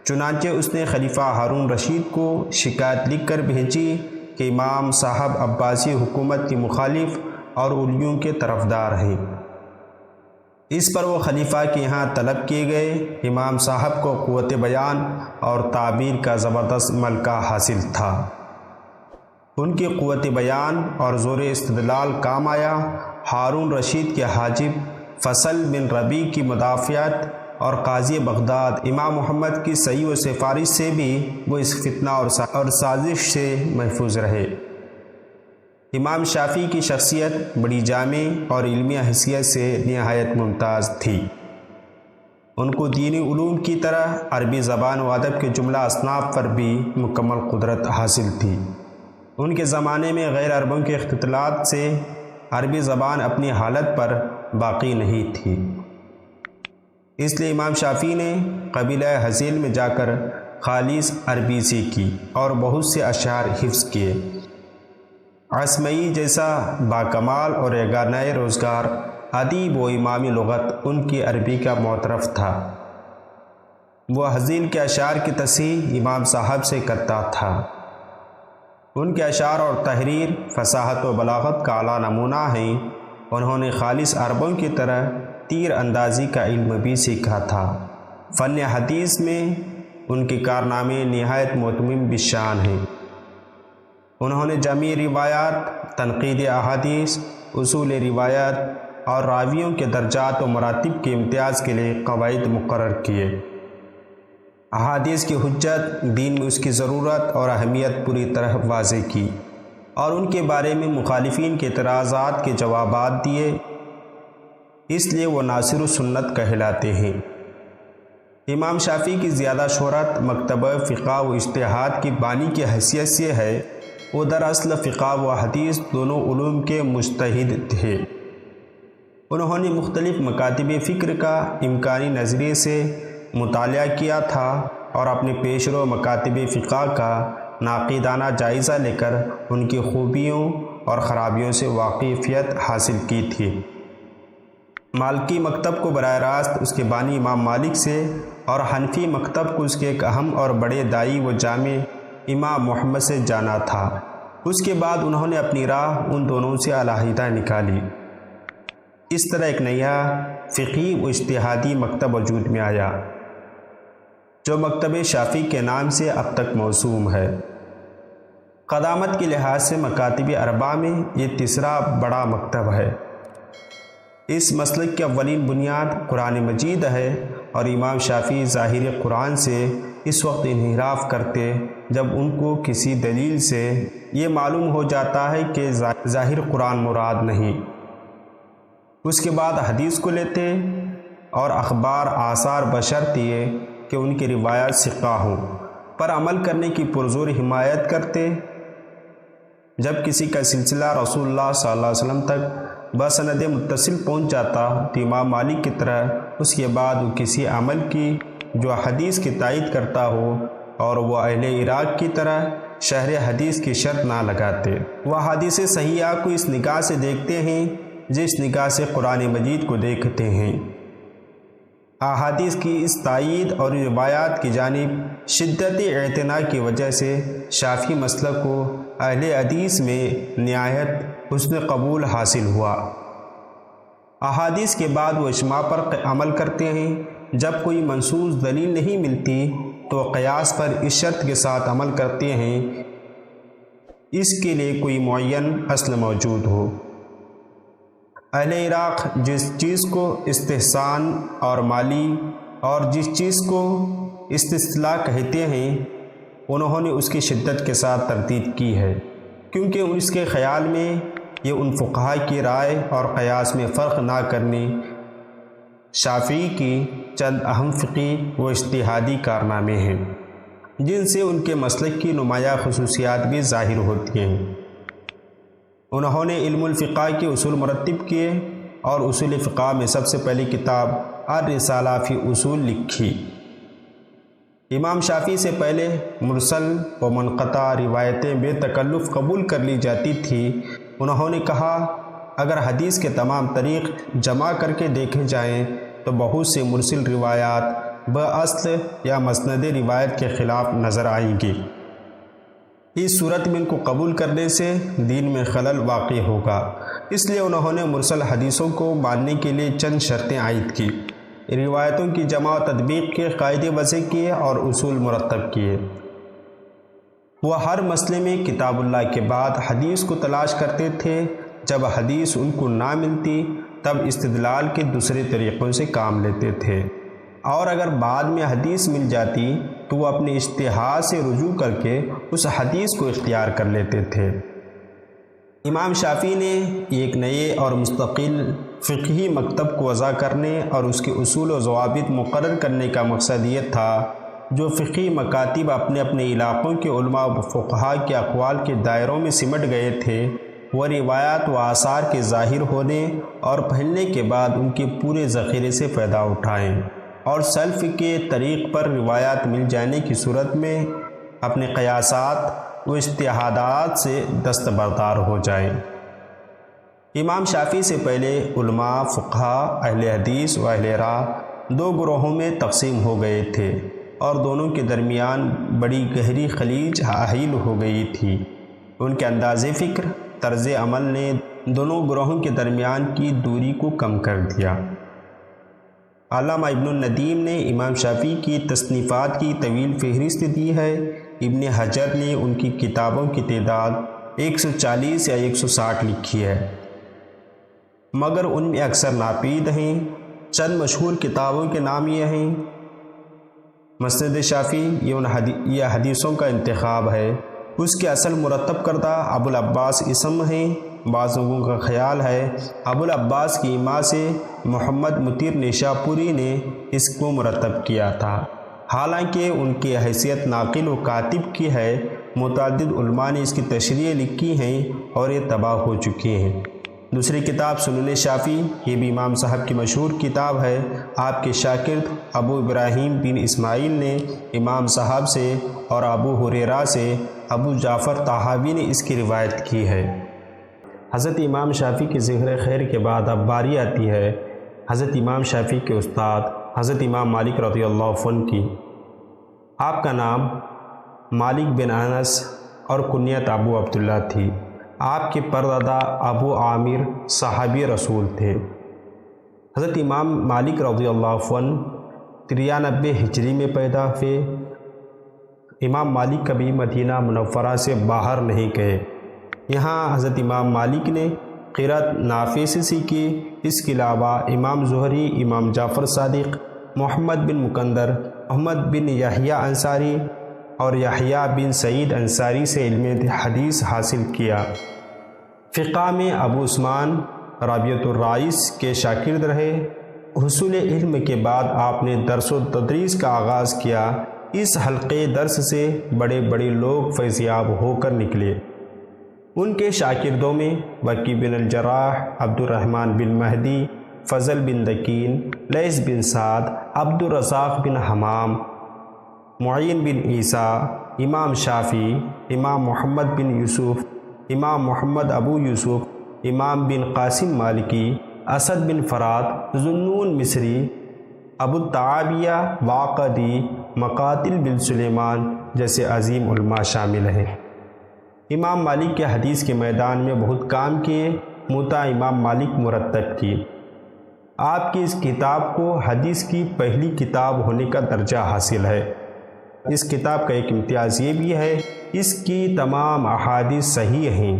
چنانچہ اس نے خلیفہ ہارون رشید کو شکایت لکھ کر بھیجی کہ امام صاحب عباسی حکومت کی مخالف اور اولیوں کے طرفدار ہیں۔ اس پر وہ خلیفہ کے یہاں طلب کیے گئے۔ امام صاحب کو قوت بیان اور تعبیر کا زبردست ملکہ حاصل تھا۔ ان کی قوت بیان اور زور استدلال کام آیا۔ ہارون رشید کے حاجب فصل بن ربیع کی مدافعت اور قاضی بغداد امام محمد کی صحیح و سفارش سے بھی وہ اس فتنہ اور سازش سے محفوظ رہے۔ امام شافعی کی شخصیت بڑی جامع اور علمی حیثیت سے نہایت ممتاز تھی۔ ان کو دینی علوم کی طرح عربی زبان و ادب کے جملہ اصناف پر بھی مکمل قدرت حاصل تھی۔ ان کے زمانے میں غیر عربوں کے اختلاط سے عربی زبان اپنی حالت پر باقی نہیں تھی۔ اس لیے امام شافعی نے قبیلہ حزیل میں جا کر خالص عربی سیکھی اور بہت سے اشعار حفظ کیے۔ عصمعی جیسا باکمال اور یگانہ روزگار ادیب و امام لغت ان کی عربی کا معترف تھا۔ وہ حزیل کے اشعار کی تصحیح امام صاحب سے کرتا تھا۔ ان کے اشعار اور تحریر فصاحت و بلاغت کا اعلیٰ نمونہ ہیں۔ انہوں نے خالص عربوں کی طرح تیر اندازی کا علم بھی سیکھا تھا۔ فن حدیث میں ان کے کارنامے نہایت معتمم بالشان ہیں۔ انہوں نے جامع روایات، تنقید احادیث، اصول روایت اور راویوں کے درجات و مراتب کے امتیاز کے لیے قواعد مقرر کیے۔ احادیث کی حجت، دین میں اس کی ضرورت اور اہمیت پوری طرح واضح کی اور ان کے بارے میں مخالفین کے اعتراضات کے جوابات دیے۔ اس لیے وہ ناصر السنت کہلاتے ہیں۔ امام شافعی کی زیادہ شہرت مکتبہ فقہ و اجتہاد کی بانی کی حیثیت سے ہے۔ وہ دراصل فقہ و حدیث دونوں علوم کے مجتہد تھے۔ انہوں نے مختلف مکاتب فکر کا امکانی نظریے سے مطالعہ کیا تھا اور اپنے پیشرو مکاتب فقہ کا ناقدانہ جائزہ لے کر ان کی خوبیوں اور خرابیوں سے واقفیت حاصل کی تھی۔ مالکی مکتب کو براہ راست اس کے بانی امام مالک سے اور حنفی مکتب کو اس کے ایک اہم اور بڑے داعی و جامع امام محمد سے جانا تھا۔ اس کے بعد انہوں نے اپنی راہ ان دونوں سے علیحدہ نکالی۔ اس طرح ایک نیا فقہی و اجتہادی مکتب وجود میں آیا جو مکتب شافعی کے نام سے اب تک موسوم ہے۔ قدامت کے لحاظ سے مکاتب اربعہ میں یہ تیسرا بڑا مکتب ہے۔ اس مسلک کی اولین بنیاد قرآن مجید ہے، اور امام شافعی ظاہر قرآن سے اس وقت انحراف کرتے جب ان کو کسی دلیل سے یہ معلوم ہو جاتا ہے کہ ظاہر قرآن مراد نہیں۔ اس کے بعد حدیث کو لیتے اور اخبار آثار بشرط یہ کہ ان کی روایات ثقہ ہوں پر عمل کرنے کی پرزور حمایت کرتے۔ جب کسی کا سلسلہ رسول اللہ صلی اللہ علیہ وسلم تک بسند متصل پہنچ جاتا تو امام مالک کی طرح اس کے بعد وہ کسی عمل کی جو حدیث کی تائید کرتا ہو، اور وہ اہل عراق کی طرح شہر حدیث کی شرط نہ لگاتے۔ وہ حدیث صحیحہ کو اس نگاہ سے دیکھتے ہیں جس نگاہ سے قرآن مجید کو دیکھتے ہیں۔ احادیث کی اس تائید اور روایات کی جانب شدت اعتنا کی وجہ سے شافعی مسلک کو اہل حدیث میں نہایت حسن قبول حاصل ہوا۔ احادیث کے بعد وہ اجماع پر عمل کرتے ہیں۔ جب کوئی منصوص دلیل نہیں ملتی تو قیاس پر اس شرط کے ساتھ عمل کرتے ہیں اس کے لیے کوئی معین اصل موجود ہو۔ اہل عراق جس چیز کو استحسان اور مالی اور جس چیز کو استصلاح کہتے ہیں انہوں نے اس کی شدت کے ساتھ تردید کی ہے، کیونکہ اس کے خیال میں یہ ان فقہاء کی رائے اور قیاس میں فرق نہ کرنے شافعی کی چند اہم فقہی و اجتہادی کارنامے ہیں جن سے ان کے مسلک کی نمایاں خصوصیات بھی ظاہر ہوتی ہیں۔ انہوں نے علم الفقہ کے اصول مرتب کیے اور اصول فقہ میں سب سے پہلی کتاب الرسالہ فی اصول لکھی۔ امام شافعی سے پہلے مرسل و منقطع روایتیں بے تکلف قبول کر لی جاتی تھی۔ انہوں نے کہا اگر حدیث کے تمام طریق جمع کر کے دیکھے جائیں تو بہت سے مرسل روایات باصل یا مسند روایت کے خلاف نظر آئیں گی۔ اس صورت میں ان کو قبول کرنے سے دین میں خلل واقع ہوگا، اس لیے انہوں نے مرسل حدیثوں کو ماننے کے لیے چند شرطیں عائد کی، روایتوں کی جمع و تطبیق کے قاعدے وضع کیے اور اصول مرتب کیے۔ وہ ہر مسئلے میں کتاب اللہ کے بعد حدیث کو تلاش کرتے تھے۔ جب حدیث ان کو نہ ملتی تب استدلال کے دوسرے طریقوں سے کام لیتے تھے، اور اگر بعد میں حدیث مل جاتی تو وہ اپنے اجتہاد سے رجوع کر کے اس حدیث کو اختیار کر لیتے تھے۔ امام شافعی نے ایک نئے اور مستقل فقہی مکتب کو وضع کرنے اور اس کے اصول و ضوابط مقرر کرنے کا مقصد یہ تھا جو فقہی مکاتب اپنے اپنے علاقوں کے علماء و فقہاء کے اقوال کے دائروں میں سمٹ گئے تھے، وہ روایات و آثار کے ظاہر ہونے اور پھیلنے کے بعد ان کے پورے ذخیرے سے فائدہ اٹھائیں اور سلف کے طریق پر روایات مل جانے کی صورت میں اپنے قیاسات و اجتہادات سے دستبردار ہو جائیں۔ امام شافعی سے پہلے علماء، فقہاء، اہل حدیث و اہل راہ دو گروہوں میں تقسیم ہو گئے تھے اور دونوں کے درمیان بڑی گہری خلیج حائل ہو گئی تھی۔ ان کے انداز فکر، طرز عمل نے دونوں گروہوں کے درمیان کی دوری کو کم کر دیا۔ علامہ ابن الندیم نے امام شافعی کی تصنیفات کی طویل فہرست دی ہے۔ ابن حجر نے ان کی کتابوں کی تعداد 140 یا 160 لکھی ہے، مگر ان میں اکثر ناپید ہیں۔ چند مشہور کتابوں کے نام یہ ہیں: مسند شافعی، یہ حدیثوں کا انتخاب ہے، اس کے اصل مرتب کردہ ابو العباس اسم ہیں۔ بعض لوگوں کا خیال ہے ابو العباس کی ماں سے محمد مطیر نیشاپوری نے اس کو مرتب کیا تھا، حالانکہ ان کی حیثیت ناقل و کاتب کی ہے۔ متعدد علماء نے اس کی تشریح لکھی ہیں اور یہ طبع ہو چکی ہیں۔ دوسری کتاب سنن شافعی، یہ بھی امام صاحب کی مشہور کتاب ہے۔ آپ کے شاگرد ابو ابراہیم بن اسماعیل نے امام صاحب سے اور ابو ہریرہ سے ابو جعفر طحاوی نے اس کی روایت کی ہے۔ حضرت امام شافعی کے ذکر خیر کے بعد اب باری آتی ہے حضرت امام شافعی کے استاد حضرت امام مالک رضی اللہ عنہ کی۔ آپ کا نام مالک بن انس اور کنیت ابو عبداللہ تھی۔ آپ کے پردادا ابو عامر صحابی رسول تھے۔ حضرت امام مالک رضی اللہ عنہ 93 ہجری میں پیدا ہوئے۔ امام مالک کبھی مدینہ منورہ سے باہر نہیں گئے۔ یہاں حضرت امام مالک نے قرأت نافع سے سیکھی۔ اس کے علاوہ امام زہری، امام جعفر صادق، محمد بن مکندر، محمد بن یحییٰ انصاری اور یحییٰ بن سعید انصاری سے علم حدیث حاصل کیا۔ فقہ میں ابو عثمان رابعۃ الرائس کے شاگرد رہے۔ حصول علم کے بعد آپ نے درس و تدریس کا آغاز کیا۔ اس حلقے درس سے بڑے بڑے لوگ فیض یاب ہو کر نکلے۔ ان کے شاگردوں میں وکی بن الجراح، عبد الرحمن بن مہدی، فضل بن دکین، لیث بن سعد، عبد الرزاق بن حمام، معین بن عیسیٰ، امام شافعی، امام محمد بن یوسف، امام محمد ابو یوسف، امام بن قاسم مالکی، اسد بن فرات، ذوالنون مصری، ابو التعاویہ واقدی، مقاتل بن سلیمان جیسے عظیم علماء شامل ہیں۔ امام مالک کے حدیث کے میدان میں بہت کام کیے۔ موطا امام مالک مرتب کی۔ آپ کی اس کتاب کو حدیث کی پہلی کتاب ہونے کا درجہ حاصل ہے۔ اس کتاب کا ایک امتیاز یہ بھی ہے، اس کی تمام احادیث صحیح ہیں۔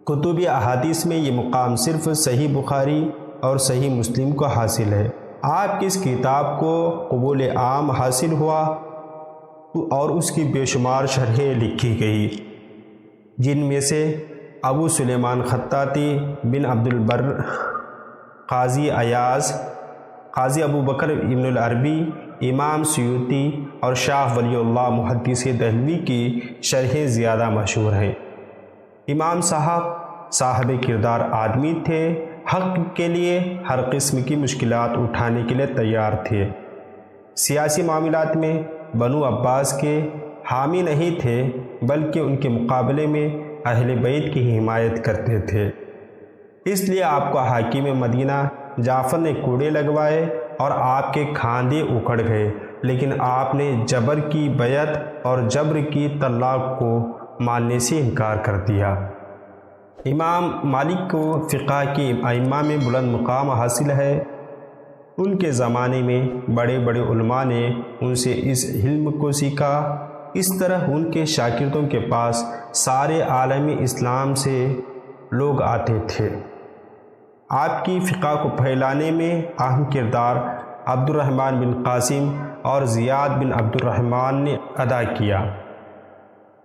کتب احادیث میں یہ مقام صرف صحیح بخاری اور صحیح مسلم کو حاصل ہے۔ آپ کی اس کتاب کو قبول عام حاصل ہوا اور اس کی بے شمار شرحیں لکھی گئی، جن میں سے ابو سلیمان خطاطی، بن عبد البر، قاضی ایاز، قاضی ابو بکر ابن العربی، امام سیوطی اور شاہ ولی اللہ محدث دہلوی کی شرحیں زیادہ مشہور ہیں۔ امام صاحب کردار آدمی تھے، حق کے لیے ہر قسم کی مشکلات اٹھانے کے لیے تیار تھے۔ سیاسی معاملات میں بنو عباس کے حامی نہیں تھے، بلکہ ان کے مقابلے میں اہل بیت کی حمایت کرتے تھے۔ اس لیے آپ کو حاکم مدینہ جعفر نے کوڑے لگوائے اور آپ کے کھاندے اکھڑ گئے، لیکن آپ نے جبر کی بیعت اور جبر کی طلاق کو ماننے سے انکار کر دیا۔ امام مالک کو فقہ کے ائمہ میں بلند مقام حاصل ہے۔ ان کے زمانے میں بڑے بڑے علماء نے ان سے اس علم کو سیکھا۔ اس طرح ان کے شاگردوں کے پاس سارے عالم اسلام سے لوگ آتے تھے۔ آپ کی فقہ کو پھیلانے میں اہم کردار عبد الرحمن بن قاسم اور زیاد بن عبد الرحمن نے ادا کیا۔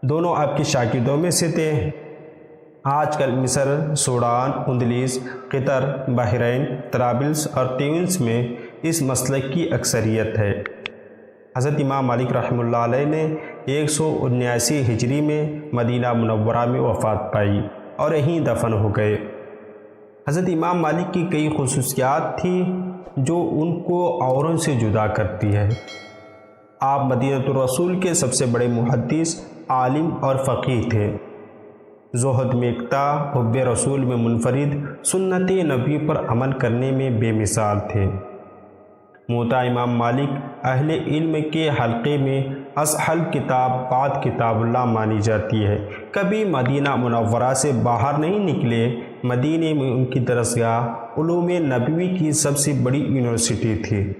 دونوں آپ کے شاگردوں میں سے تھے۔ آج کل مصر، سوڈان، اندلس، قطر، بحرین، طرابلس اور تیونس میں اس مسلک کی اکثریت ہے۔ حضرت امام مالک رحمہ اللہ علیہ نے 179 ہجری میں مدینہ منورہ میں وفات پائی اور یہیں دفن ہو گئے۔ حضرت امام مالک کی کئی خصوصیات تھیں جو ان کو اوروں سے جدا کرتی ہے۔ آپ مدینہ الرسول کے سب سے بڑے محدث، عالم اور فقیہ تھے۔ زہد میں یکتا، حب رسول میں منفرد، سنت نبی پر عمل کرنے میں بے مثال تھے۔ موطا امام مالک اہل علم کے حلقے میں اسہل کتاب بعد کتاب اللہ مانی جاتی ہے۔ کبھی مدینہ منورہ سے باہر نہیں نکلے۔ مدینے میں ان کی درسگاہ علوم نبوی کی سب سے بڑی یونیورسٹی تھی۔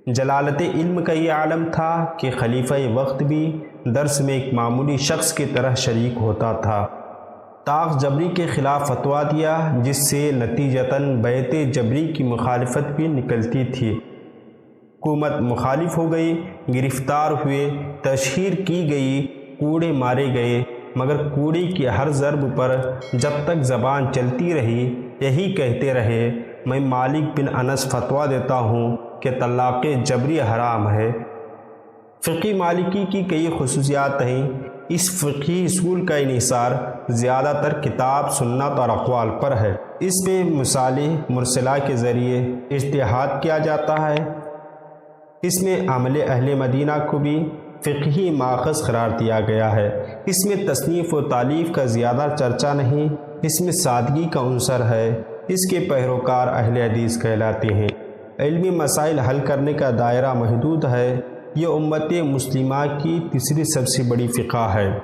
جلالت علم کا یہ عالم تھا کہ خلیفہ وقت بھی درس میں ایک معمولی شخص کی طرح شریک ہوتا تھا۔ طاق جبری کے خلاف فتویٰ دیا، جس سے نتیجتاً بیعت جبری کی مخالفت بھی نکلتی تھی۔ حکومت مخالف ہو گئی، گرفتار ہوئے، تشہیر کی گئی، کوڑے مارے گئے، مگر کوڑے کی ہر ضرب پر جب تک زبان چلتی رہی یہی کہتے رہے، میں مالک بن انس فتویٰ دیتا ہوں کہ طلاق جبری حرام ہے۔ فقہ مالکی کی کئی خصوصیات ہیں۔ اس فقہی اصول کا انحصار زیادہ تر کتاب، سنت اور اقوال پر ہے۔ اس میں مصالح مرسلہ کے ذریعے اجتہاد کیا جاتا ہے۔ اس میں عمل اہل مدینہ کو بھی فقہی ماخذ قرار دیا گیا ہے۔ اس میں تصنیف و تالیف کا زیادہ چرچا نہیں، اس میں سادگی کا عنصر ہے۔ اس کے پیروکار اہل حدیث کہلاتے ہیں۔ علمی مسائل حل کرنے کا دائرہ محدود ہے۔ یہ امت مسلمہ کی تیسری سب سے بڑی فقہ ہے۔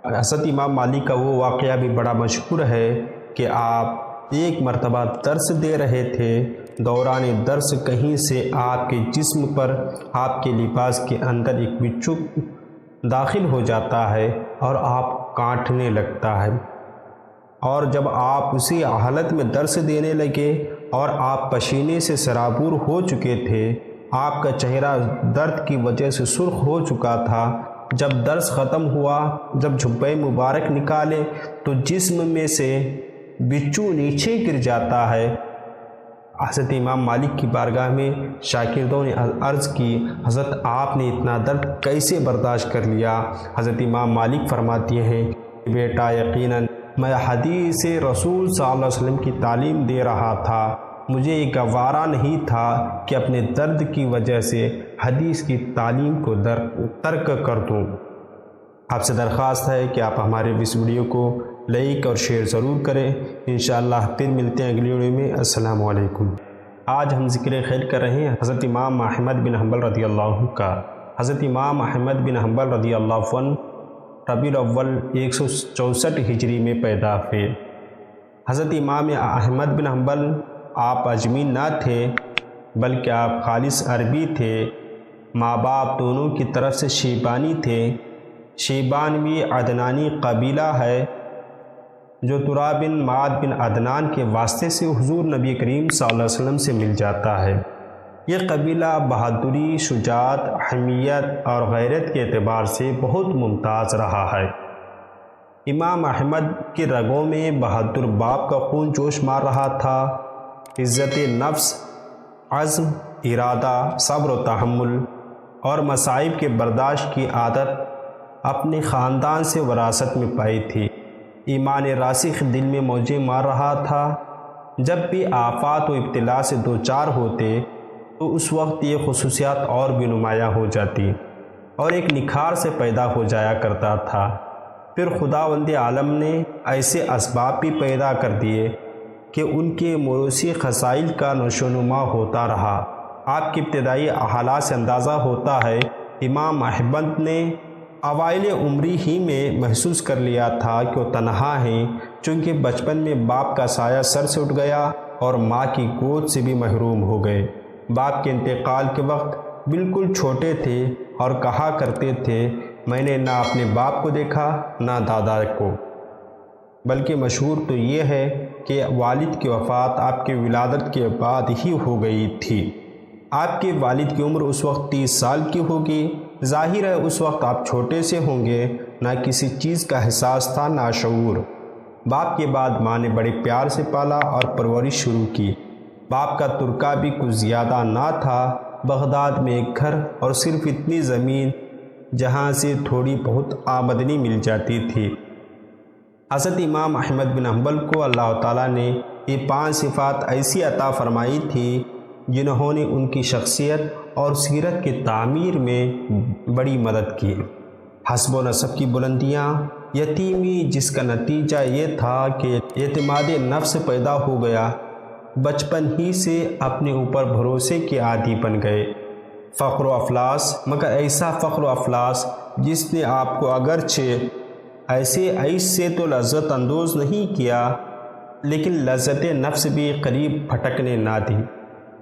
حضرت امام مالک کا وہ واقعہ بھی بڑا مشہور ہے کہ آپ ایک مرتبہ درس دے رہے تھے، دوران درس کہیں سے آپ کے جسم پر آپ کے لباس کے اندر ایک بچھو داخل ہو جاتا ہے اور آپ کاٹنے لگتا ہے، اور جب آپ اسی حالت میں درس دینے لگے اور آپ پسینے سے سرابور ہو چکے تھے، آپ کا چہرہ درد کی وجہ سے سرخ ہو چکا تھا، جب درس ختم ہوا، جب جھبے مبارک نکالے تو جسم میں سے بچھو نیچے گر جاتا ہے۔ حضرت امام مالک کی بارگاہ میں شاگردوں نے عرض کی، حضرت آپ نے اتنا درد کیسے برداشت کر لیا؟ حضرت امام مالک فرماتے ہیں کہ بیٹا، یقیناً میں حدیث رسول صلی اللہ علیہ وسلم کی تعلیم دے رہا تھا، مجھے یہ گوارا نہیں تھا کہ اپنے درد کی وجہ سے حدیث کی تعلیم کو ترک کر دوں۔ آپ سے درخواست ہے کہ آپ ہمارے اس ویڈیو کو لائک اور شیئر ضرور کریں۔ انشاءاللہ پھر ملتے ہیں اگلی ویڈیو میں۔ السلام علیکم۔ آج ہم ذکر خیر کر رہے ہیں حضرت امام احمد بن حنبل رضی اللہ عنہ کا۔ حضرت امام احمد بن حنبل رضی اللہ عنہ ربیع الاول 164 ہجری میں پیدا ہوئے۔ حضرت امام احمد بن حنبل آپ اجمی نہ تھے بلکہ آپ خالص عربی تھے۔ ماں باپ دونوں کی طرف سے شیبانی تھے۔ شیبانوی عدنانی قبیلہ ہے جو تراب بن معد بن عدنان کے واسطے سے حضور نبی کریم صلی اللہ علیہ وسلم سے مل جاتا ہے۔ یہ قبیلہ بہادری، شجاعت، حمیت اور غیرت کے اعتبار سے بہت ممتاز رہا ہے۔ امام احمد کے رگوں میں بہادر باپ کا خون جوش مار رہا تھا۔ عزت نفس، عزم، ارادہ، صبر و تحمل اور مصائب کے برداشت کی عادت اپنے خاندان سے وراثت میں پائی تھی۔ ایمان راسخ دل میں موجیں مار رہا تھا۔ جب بھی آفات و ابتلا سے دوچار ہوتے تو اس وقت یہ خصوصیات اور بھی نمایاں ہو جاتی اور ایک نکھار سے پیدا ہو جایا کرتا تھا۔ پھر خداوند عالم نے ایسے اسباب بھی پیدا کر دیے کہ ان کے موروثی خصائل کا نشو و نما ہوتا رہا۔ آپ کی ابتدائی حالات سے اندازہ ہوتا ہے امام احمد نے اوائل عمری ہی میں محسوس کر لیا تھا کہ وہ تنہا ہیں، چونکہ بچپن میں باپ کا سایہ سر سے اٹھ گیا اور ماں کی گود سے بھی محروم ہو گئے۔ باپ کے انتقال کے وقت بالکل چھوٹے تھے اور کہا کرتے تھے، میں نے نہ اپنے باپ کو دیکھا نہ دادا کو۔ بلکہ مشہور تو یہ ہے کہ والد کی وفات آپ کی ولادت کے بعد ہی ہو گئی تھی۔ آپ کے والد کی عمر اس وقت 30 سال کی ہوگی۔ ظاہر ہے اس وقت آپ چھوٹے سے ہوں گے، نہ کسی چیز کا احساس تھا نہ شعور۔ باپ کے بعد ماں نے بڑے پیار سے پالا اور پرورش شروع کی۔ باپ کا ترکہ بھی کچھ زیادہ نہ تھا۔ بغداد میں ایک گھر اور صرف اتنی زمین جہاں سے تھوڑی بہت آمدنی مل جاتی تھی۔ حضرت امام احمد بن حنبل کو اللہ تعالیٰ نے یہ 5 صفات ایسی عطا فرمائی تھی جنہوں نے ان کی شخصیت اور سیرت کی تعمیر میں بڑی مدد کی۔ حسب و نسب کی بلندیاں، یتیمی جس کا نتیجہ یہ تھا کہ اعتماد نفس پیدا ہو گیا، بچپن ہی سے اپنے اوپر بھروسے کے عادی بن گئے۔ فخر و افلاس، مگر ایسا فخر و افلاس جس نے آپ کو اگرچہ ایسے عیش سے تو لذت اندوز نہیں کیا لیکن لذت نفس بھی قریب پھٹکنے نہ دی۔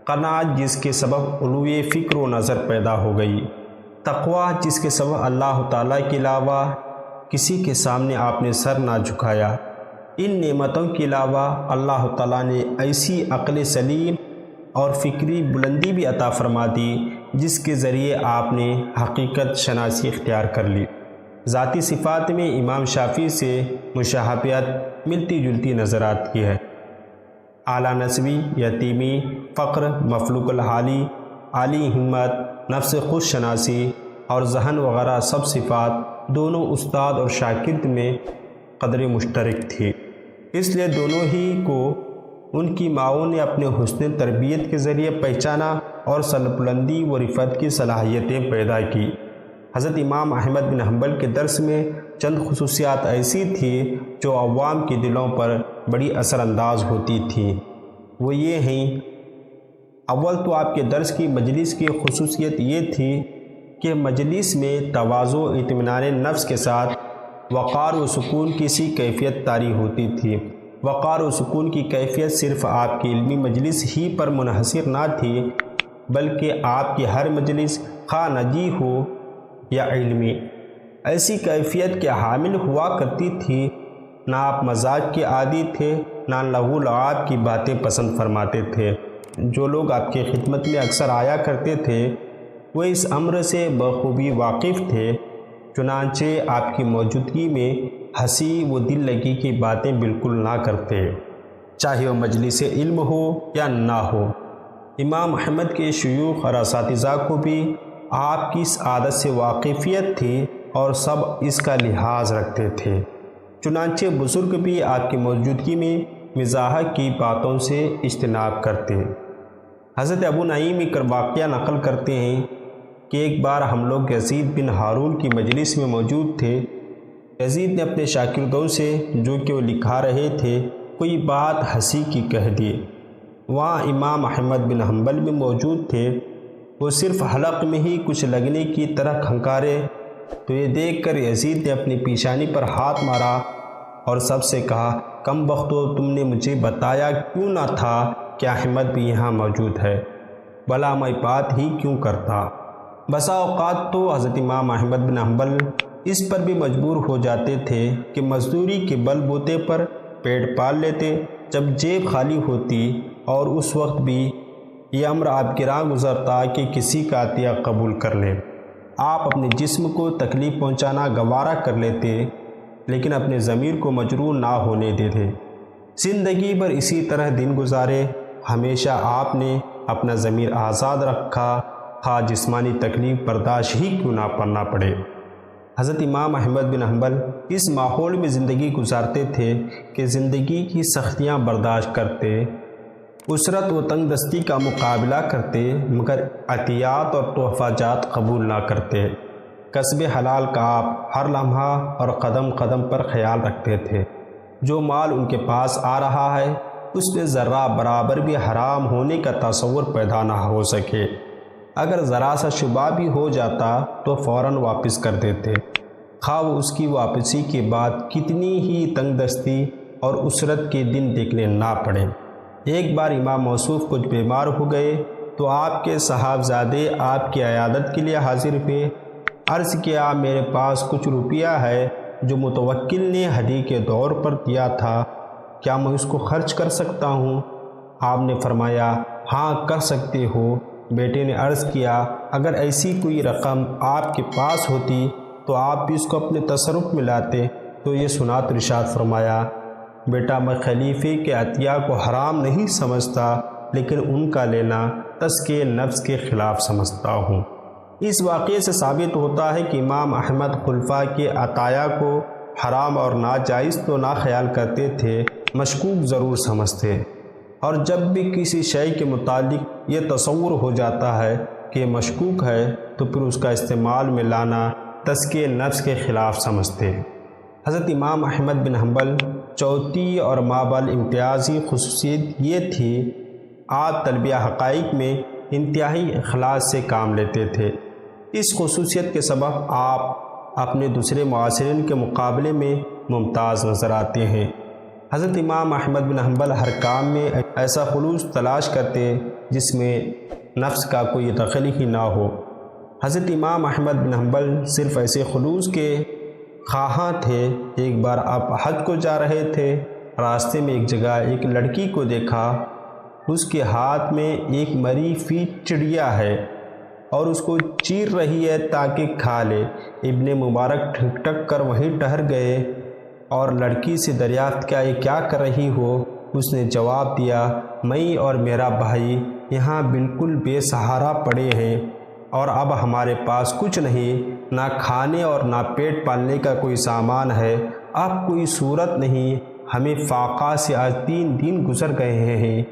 قناعت جس کے سبب علوی فکر و نظر پیدا ہو گئی۔ تقوی جس کے سبب اللہ تعالیٰ کے علاوہ کسی کے سامنے آپ نے سر نہ جھکایا۔ ان نعمتوں کے علاوہ اللہ تعالیٰ نے ایسی عقل سلیم اور فکری بلندی بھی عطا فرما دی جس کے ذریعے آپ نے حقیقت شناسی اختیار کر لی۔ ذاتی صفات میں امام شافعی سے مشابہت ملتی جلتی نظر آتی ہے۔ اعلیٰ نسبی، یتیمی، فقر، مفلوق الحالی، عالی ہمت، نفس خود شناسی اور ذہن وغیرہ سب صفات دونوں استاد اور شاگرد میں قدر مشترک تھی۔ اس لیے دونوں ہی کو ان کی ماؤں نے اپنے حسن تربیت کے ذریعے پہچانا اور سربلندی و رفعت کی صلاحیتیں پیدا کی۔ حضرت امام احمد بن حنبل کے درس میں چند خصوصیات ایسی تھیں جو عوام کے دلوں پر بڑی اثر انداز ہوتی تھیں۔ وہ یہ ہیں، اول تو آپ کے درس کی مجلس کی خصوصیت یہ تھی کہ مجلس میں تواضع و اطمینان نفس کے ساتھ وقار و سکون کی سی کیفیت طاری ہوتی تھی۔ وقار و سکون کی کیفیت صرف آپ کی علمی مجلس ہی پر منحصر نہ تھی، بلکہ آپ کی ہر مجلس خواہ نجی ہو یا علمی ایسی کیفیت کے حامل ہوا کرتی تھی۔ نہ آپ مذاق کے عادی تھے، نہ لغو و لعاب کی باتیں پسند فرماتے تھے۔ جو لوگ آپ کی خدمت میں اکثر آیا کرتے تھے وہ اس امر سے بخوبی واقف تھے، چنانچہ آپ کی موجودگی میں ہنسی و دل لگی کی باتیں بالکل نہ کرتے، چاہے وہ مجلس علم ہو یا نہ ہو۔ امام احمد کے شیوخ اور اساتذہ کو بھی آپ کی اس عادت سے واقفیت تھی اور سب اس کا لحاظ رکھتے تھے، چنانچہ بزرگ بھی آپ کی موجودگی میں مزاح کی باتوں سے اجتناب کرتے۔ حضرت ابو نعیم ایک واقعہ نقل کرتے ہیں کہ ایک بار ہم لوگ یزید بن ہارون کی مجلس میں موجود تھے۔ یزید نے اپنے شاگردوں سے جو کہ وہ لکھا رہے تھے کوئی بات ہنسی کی کہہ دی۔ وہاں امام احمد بن حنبل بھی موجود تھے۔ وہ صرف حلق میں ہی کچھ لگنے کی طرح کھنکارے تو یہ دیکھ کر یزید نے اپنی پیشانی پر ہاتھ مارا اور سب سے کہا، کم بختو، تم نے مجھے بتایا کیوں نہ تھا کہ احمد بھی یہاں موجود ہے، بھلا میں بات ہی کیوں کرتا۔ بسا اوقات تو حضرت امام احمد بن حنبل اس پر بھی مجبور ہو جاتے تھے کہ مزدوری کے بل بوتے پر پیٹ پال لیتے جب جیب خالی ہوتی، اور اس وقت بھی یہ امر آپ کے راہ گزرتا کہ کسی کا عطیہ قبول کر لیں۔ آپ اپنے جسم کو تکلیف پہنچانا گوارا کر لیتے لیکن اپنے ضمیر کو مجروح نہ ہونے دیتے۔ زندگی بھر اسی طرح دن گزارے، ہمیشہ آپ نے اپنا ضمیر آزاد رکھا، خواہ جسمانی تکلیف برداشت ہی کیوں نہ کرنا پڑے۔ حضرت امام احمد بن حنبل اس ماحول میں زندگی گزارتے تھے کہ زندگی کی سختیاں برداشت کرتے، اسرت و تنگ دستی کا مقابلہ کرتے، مگر عطیات اور تحفہ جات قبول نہ کرتے۔ کسب حلال کا آپ ہر لمحہ اور قدم قدم پر خیال رکھتے تھے۔ جو مال ان کے پاس آ رہا ہے اس میں ذرہ برابر بھی حرام ہونے کا تصور پیدا نہ ہو سکے۔ اگر ذرا سا شبہ بھی ہو جاتا تو فوراً واپس کر دیتے، خواہ وہ اس کی واپسی کے بعد کتنی ہی تنگ دستی اور اسرت کے دن دیکھنے نہ پڑے۔ ایک بار امام موصوف کچھ بیمار ہو گئے تو آپ کے صاحبزادے آپ کی عیادت کے لیے حاضر ہوئے۔ عرض کیا، میرے پاس کچھ روپیہ ہے جو متوکل نے ہدیے کے طور پر دیا تھا، کیا میں اس کو خرچ کر سکتا ہوں؟ آپ نے فرمایا، ہاں کر سکتے ہو۔ بیٹے نے عرض کیا، اگر ایسی کوئی رقم آپ کے پاس ہوتی تو آپ بھی اس کو اپنے تصرف میں لاتے۔ تو یہ سنا تو ارشاد فرمایا، بیٹا میں خلیفے کے عطیہ کو حرام نہیں سمجھتا، لیکن ان کا لینا تزکیہ نفس کے خلاف سمجھتا ہوں۔ اس واقعے سے ثابت ہوتا ہے کہ امام احمد خلفاء کے عطایا کو حرام اور ناجائز تو نہ خیال کرتے تھے، مشکوک ضرور سمجھتے، اور جب بھی کسی شے کے متعلق یہ تصور ہو جاتا ہے کہ مشکوک ہے تو پھر اس کا استعمال میں لانا تزکیہ نفس کے خلاف سمجھتے۔ حضرت امام احمد بن حنبل چوتھی اور مابعد امتیازی خصوصیت یہ تھی، آپ طلبیہ حقائق میں انتہائی اخلاص سے کام لیتے تھے۔ اس خصوصیت کے سبب آپ اپنے دوسرے معاصرین کے مقابلے میں ممتاز نظر آتے ہیں۔ حضرت امام احمد بن حنبل ہر کام میں ایسا خلوص تلاش کرتے جس میں نفس کا کوئی دخل ہی نہ ہو۔ حضرت امام احمد بن حنبل صرف ایسے خلوص کے خواہاں تھے۔ ایک بار آپ حج کو جا رہے تھے، راستے میں ایک جگہ ایک لڑکی کو دیکھا، اس کے ہاتھ میں ایک مری ہوئی چڑیا ہے اور اس کو چیر رہی ہے تاکہ کھا لے۔ ابن مبارک ٹھک کر وہیں ٹھہر گئے اور لڑکی سے دریافت کیا، یہ کیا کر رہی ہو؟ اس نے جواب دیا، میں اور میرا بھائی یہاں بالکل بے سہارا پڑے ہیں اور اب ہمارے پاس کچھ نہیں، نہ کھانے اور نہ پیٹ پالنے کا کوئی سامان ہے، اب کوئی صورت نہیں، ہمیں فاقہ سے آج 3 دن گزر گئے ہیں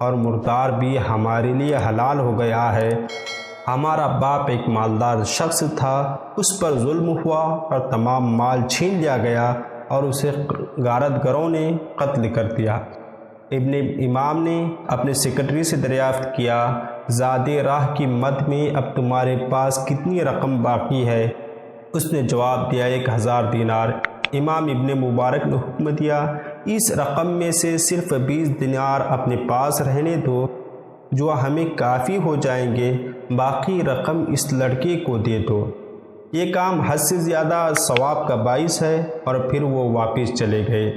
اور مردار بھی ہمارے لیے حلال ہو گیا ہے۔ ہمارا باپ ایک مالدار شخص تھا، اس پر ظلم ہوا اور تمام مال چھین لیا گیا اور اسے غارت گروں نے قتل کر دیا۔ ابن امام نے اپنے سیکرٹری سے دریافت کیا، زاد راہ کی مد میں اب تمہارے پاس کتنی رقم باقی ہے؟ اس نے جواب دیا 1000 دینار۔ امام ابن مبارک نے حکم دیا اس رقم میں سے صرف 20 دینار اپنے پاس رہنے دو جو ہمیں کافی ہو جائیں گے، باقی رقم اس لڑکے کو دے دو، یہ کام حد سے زیادہ ثواب کا باعث ہے۔ اور پھر وہ واپس چلے گئے۔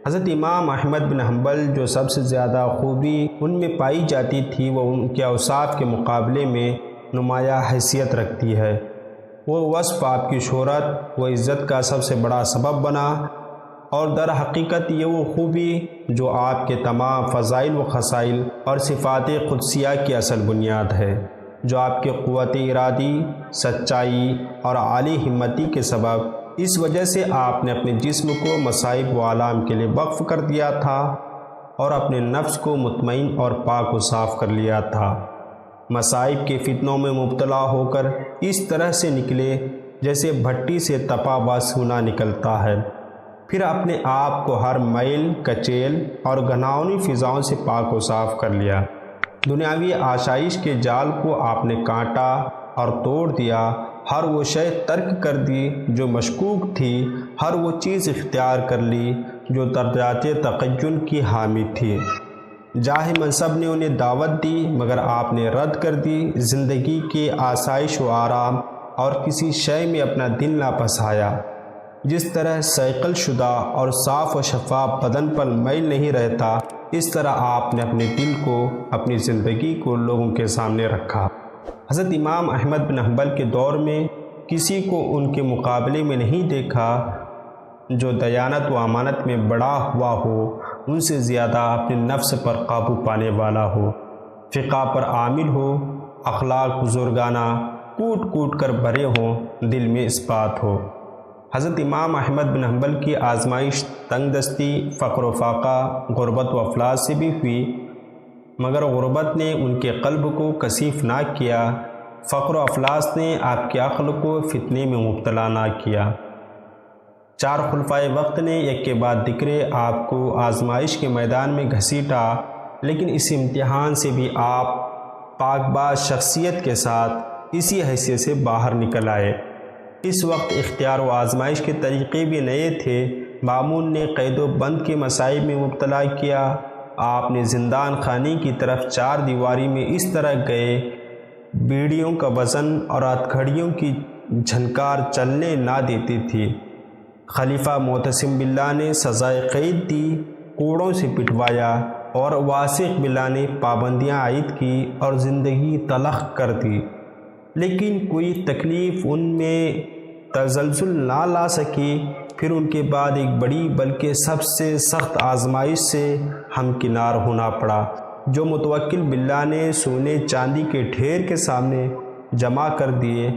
حضرت امام احمد بن حنبل جو سب سے زیادہ خوبی ان میں پائی جاتی تھی وہ ان کے اوصاف کے مقابلے میں نمایاں حیثیت رکھتی ہے۔ وہ وصف آپ کی شہرت و عزت کا سب سے بڑا سبب بنا، اور در حقیقت یہ وہ خوبی جو آپ کے تمام فضائل و خصائل اور صفات قدسیہ کی اصل بنیاد ہے، جو آپ کے قوت ارادی، سچائی اور عالی ہمتی کے سبب اس وجہ سے آپ نے اپنے جسم کو مصائب و آلام کے لیے وقف کر دیا تھا اور اپنے نفس کو مطمئن اور پاک و صاف کر لیا تھا۔ مصائب کے فتنوں میں مبتلا ہو کر اس طرح سے نکلے جیسے بھٹی سے تپا ہوا سونا نکلتا ہے، پھر اپنے آپ کو ہر میل کچیل اور گھناؤنی فضاؤں سے پاک و صاف کر لیا۔ دنیاوی آشائش کے جال کو آپ نے کاٹا اور توڑ دیا، ہر وہ شے ترک کر دی جو مشکوک تھی، ہر وہ چیز اختیار کر لی جو درجات تقین کی حامل تھی۔ جاہ منصب نے انہیں دعوت دی مگر آپ نے رد کر دی۔ زندگی کے آسائش و آرام اور کسی شے میں اپنا دل نہ پسایا۔ جس طرح صیقل شدہ اور صاف و شفاف بدن پر میل نہیں رہتا، اس طرح آپ نے اپنے دل کو، اپنی زندگی کو لوگوں کے سامنے رکھا۔ حضرت امام احمد بن حنبل کے دور میں کسی کو ان کے مقابلے میں نہیں دیکھا جو دیانت و امانت میں بڑا ہوا ہو، ان سے زیادہ اپنے نفس پر قابو پانے والا ہو، فقہ پر عامل ہو، اخلاق بزرگانہ کوٹ کوٹ کر بھرے ہوں، دل میں اس بات ہو۔ حضرت امام احمد بن حنبل کی آزمائش تنگ دستی، فقر و فاقہ، غربت و افلاس سے بھی ہوئی، مگر غربت نے ان کے قلب کو کثیف نہ کیا، فقر و افلاس نے آپ کے عقل کو فتنے میں مبتلا نہ کیا۔ 4 خلفائے وقت نے ایک کے بعد دیگر آپ کو آزمائش کے میدان میں گھسیٹا، لیکن اس امتحان سے بھی آپ پاک باز شخصیت کے ساتھ اسی حیثیت سے باہر نکل آئے۔ اس وقت اختیار و آزمائش کے طریقے بھی نئے تھے۔ مامون نے قید و بند کے مصائب میں مبتلا کیا، آپ نے زندان خانے کی طرف 4 دیواری میں اس طرح گئے، بیڑیوں کا وزن اور ہتھکڑیوں کی جھنکار چلنے نہ دیتی تھی۔ خلیفہ معتصم باللہ نے سزائے قید دی، کوڑوں سے پٹوایا، اور واثق باللہ نے پابندیاں عائد کی اور زندگی تلخ کر دی، لیکن کوئی تکلیف ان میں تزلزل نہ لا سکی۔ پھر ان کے بعد ایک بڑی بلکہ سب سے سخت آزمائش سے ہمکنار ہونا پڑا، جو متوکل باللہ نے سونے چاندی کے ڈھیر کے سامنے جمع کر دیے،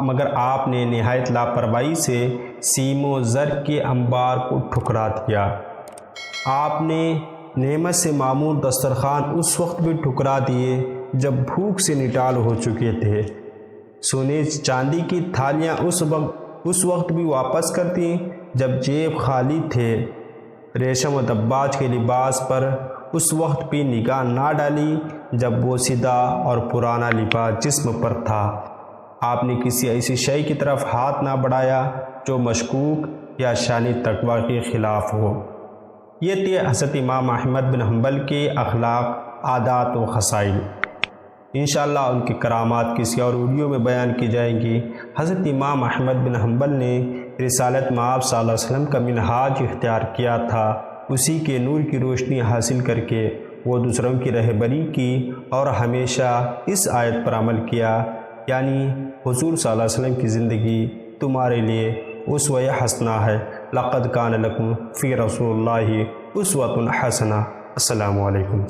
مگر آپ نے نہایت لاپرواہی سے سیم و زر کے انبار کو ٹھکرا دیا۔ آپ نے نعمت سے معمور دسترخوان اس وقت بھی ٹھکرا دیے جب بھوک سے نڈال ہو چکے تھے۔ سونے چاندی کی تھالیاں اس وقت بھی واپس کر دیں جب جیب خالی تھے۔ ریشم و دباج کے لباس پر اس وقت بھی نگاہ نہ ڈالی جب وہ سیدھا اور پرانا لباس جسم پر تھا۔ آپ نے کسی ایسی شے کی طرف ہاتھ نہ بڑھایا جو مشکوک یا شان تقویٰ کے خلاف ہو۔ یہ تھے حضرت امام احمد بن حنبل کے اخلاق، عادات و خصائل۔ انشاءاللہ ان کی کرامات کسی اور ویڈیو میں بیان کی جائیں گی۔ حضرت امام احمد بن حنبل نے رسالت مآب صلی اللہ علیہ وسلم کا منہاج اختیار کیا تھا، اسی کے نور کی روشنی حاصل کر کے وہ دوسروں کی رہبری کی اور ہمیشہ اس آیت پر عمل کیا، یعنی حضور صلی اللہ علیہ وسلم کی زندگی تمہارے لیے اسوہ حسنہ ہے۔ لقد کان لکم فی رسول اللہ اسوۃ حسنہ۔ السلام علیکم۔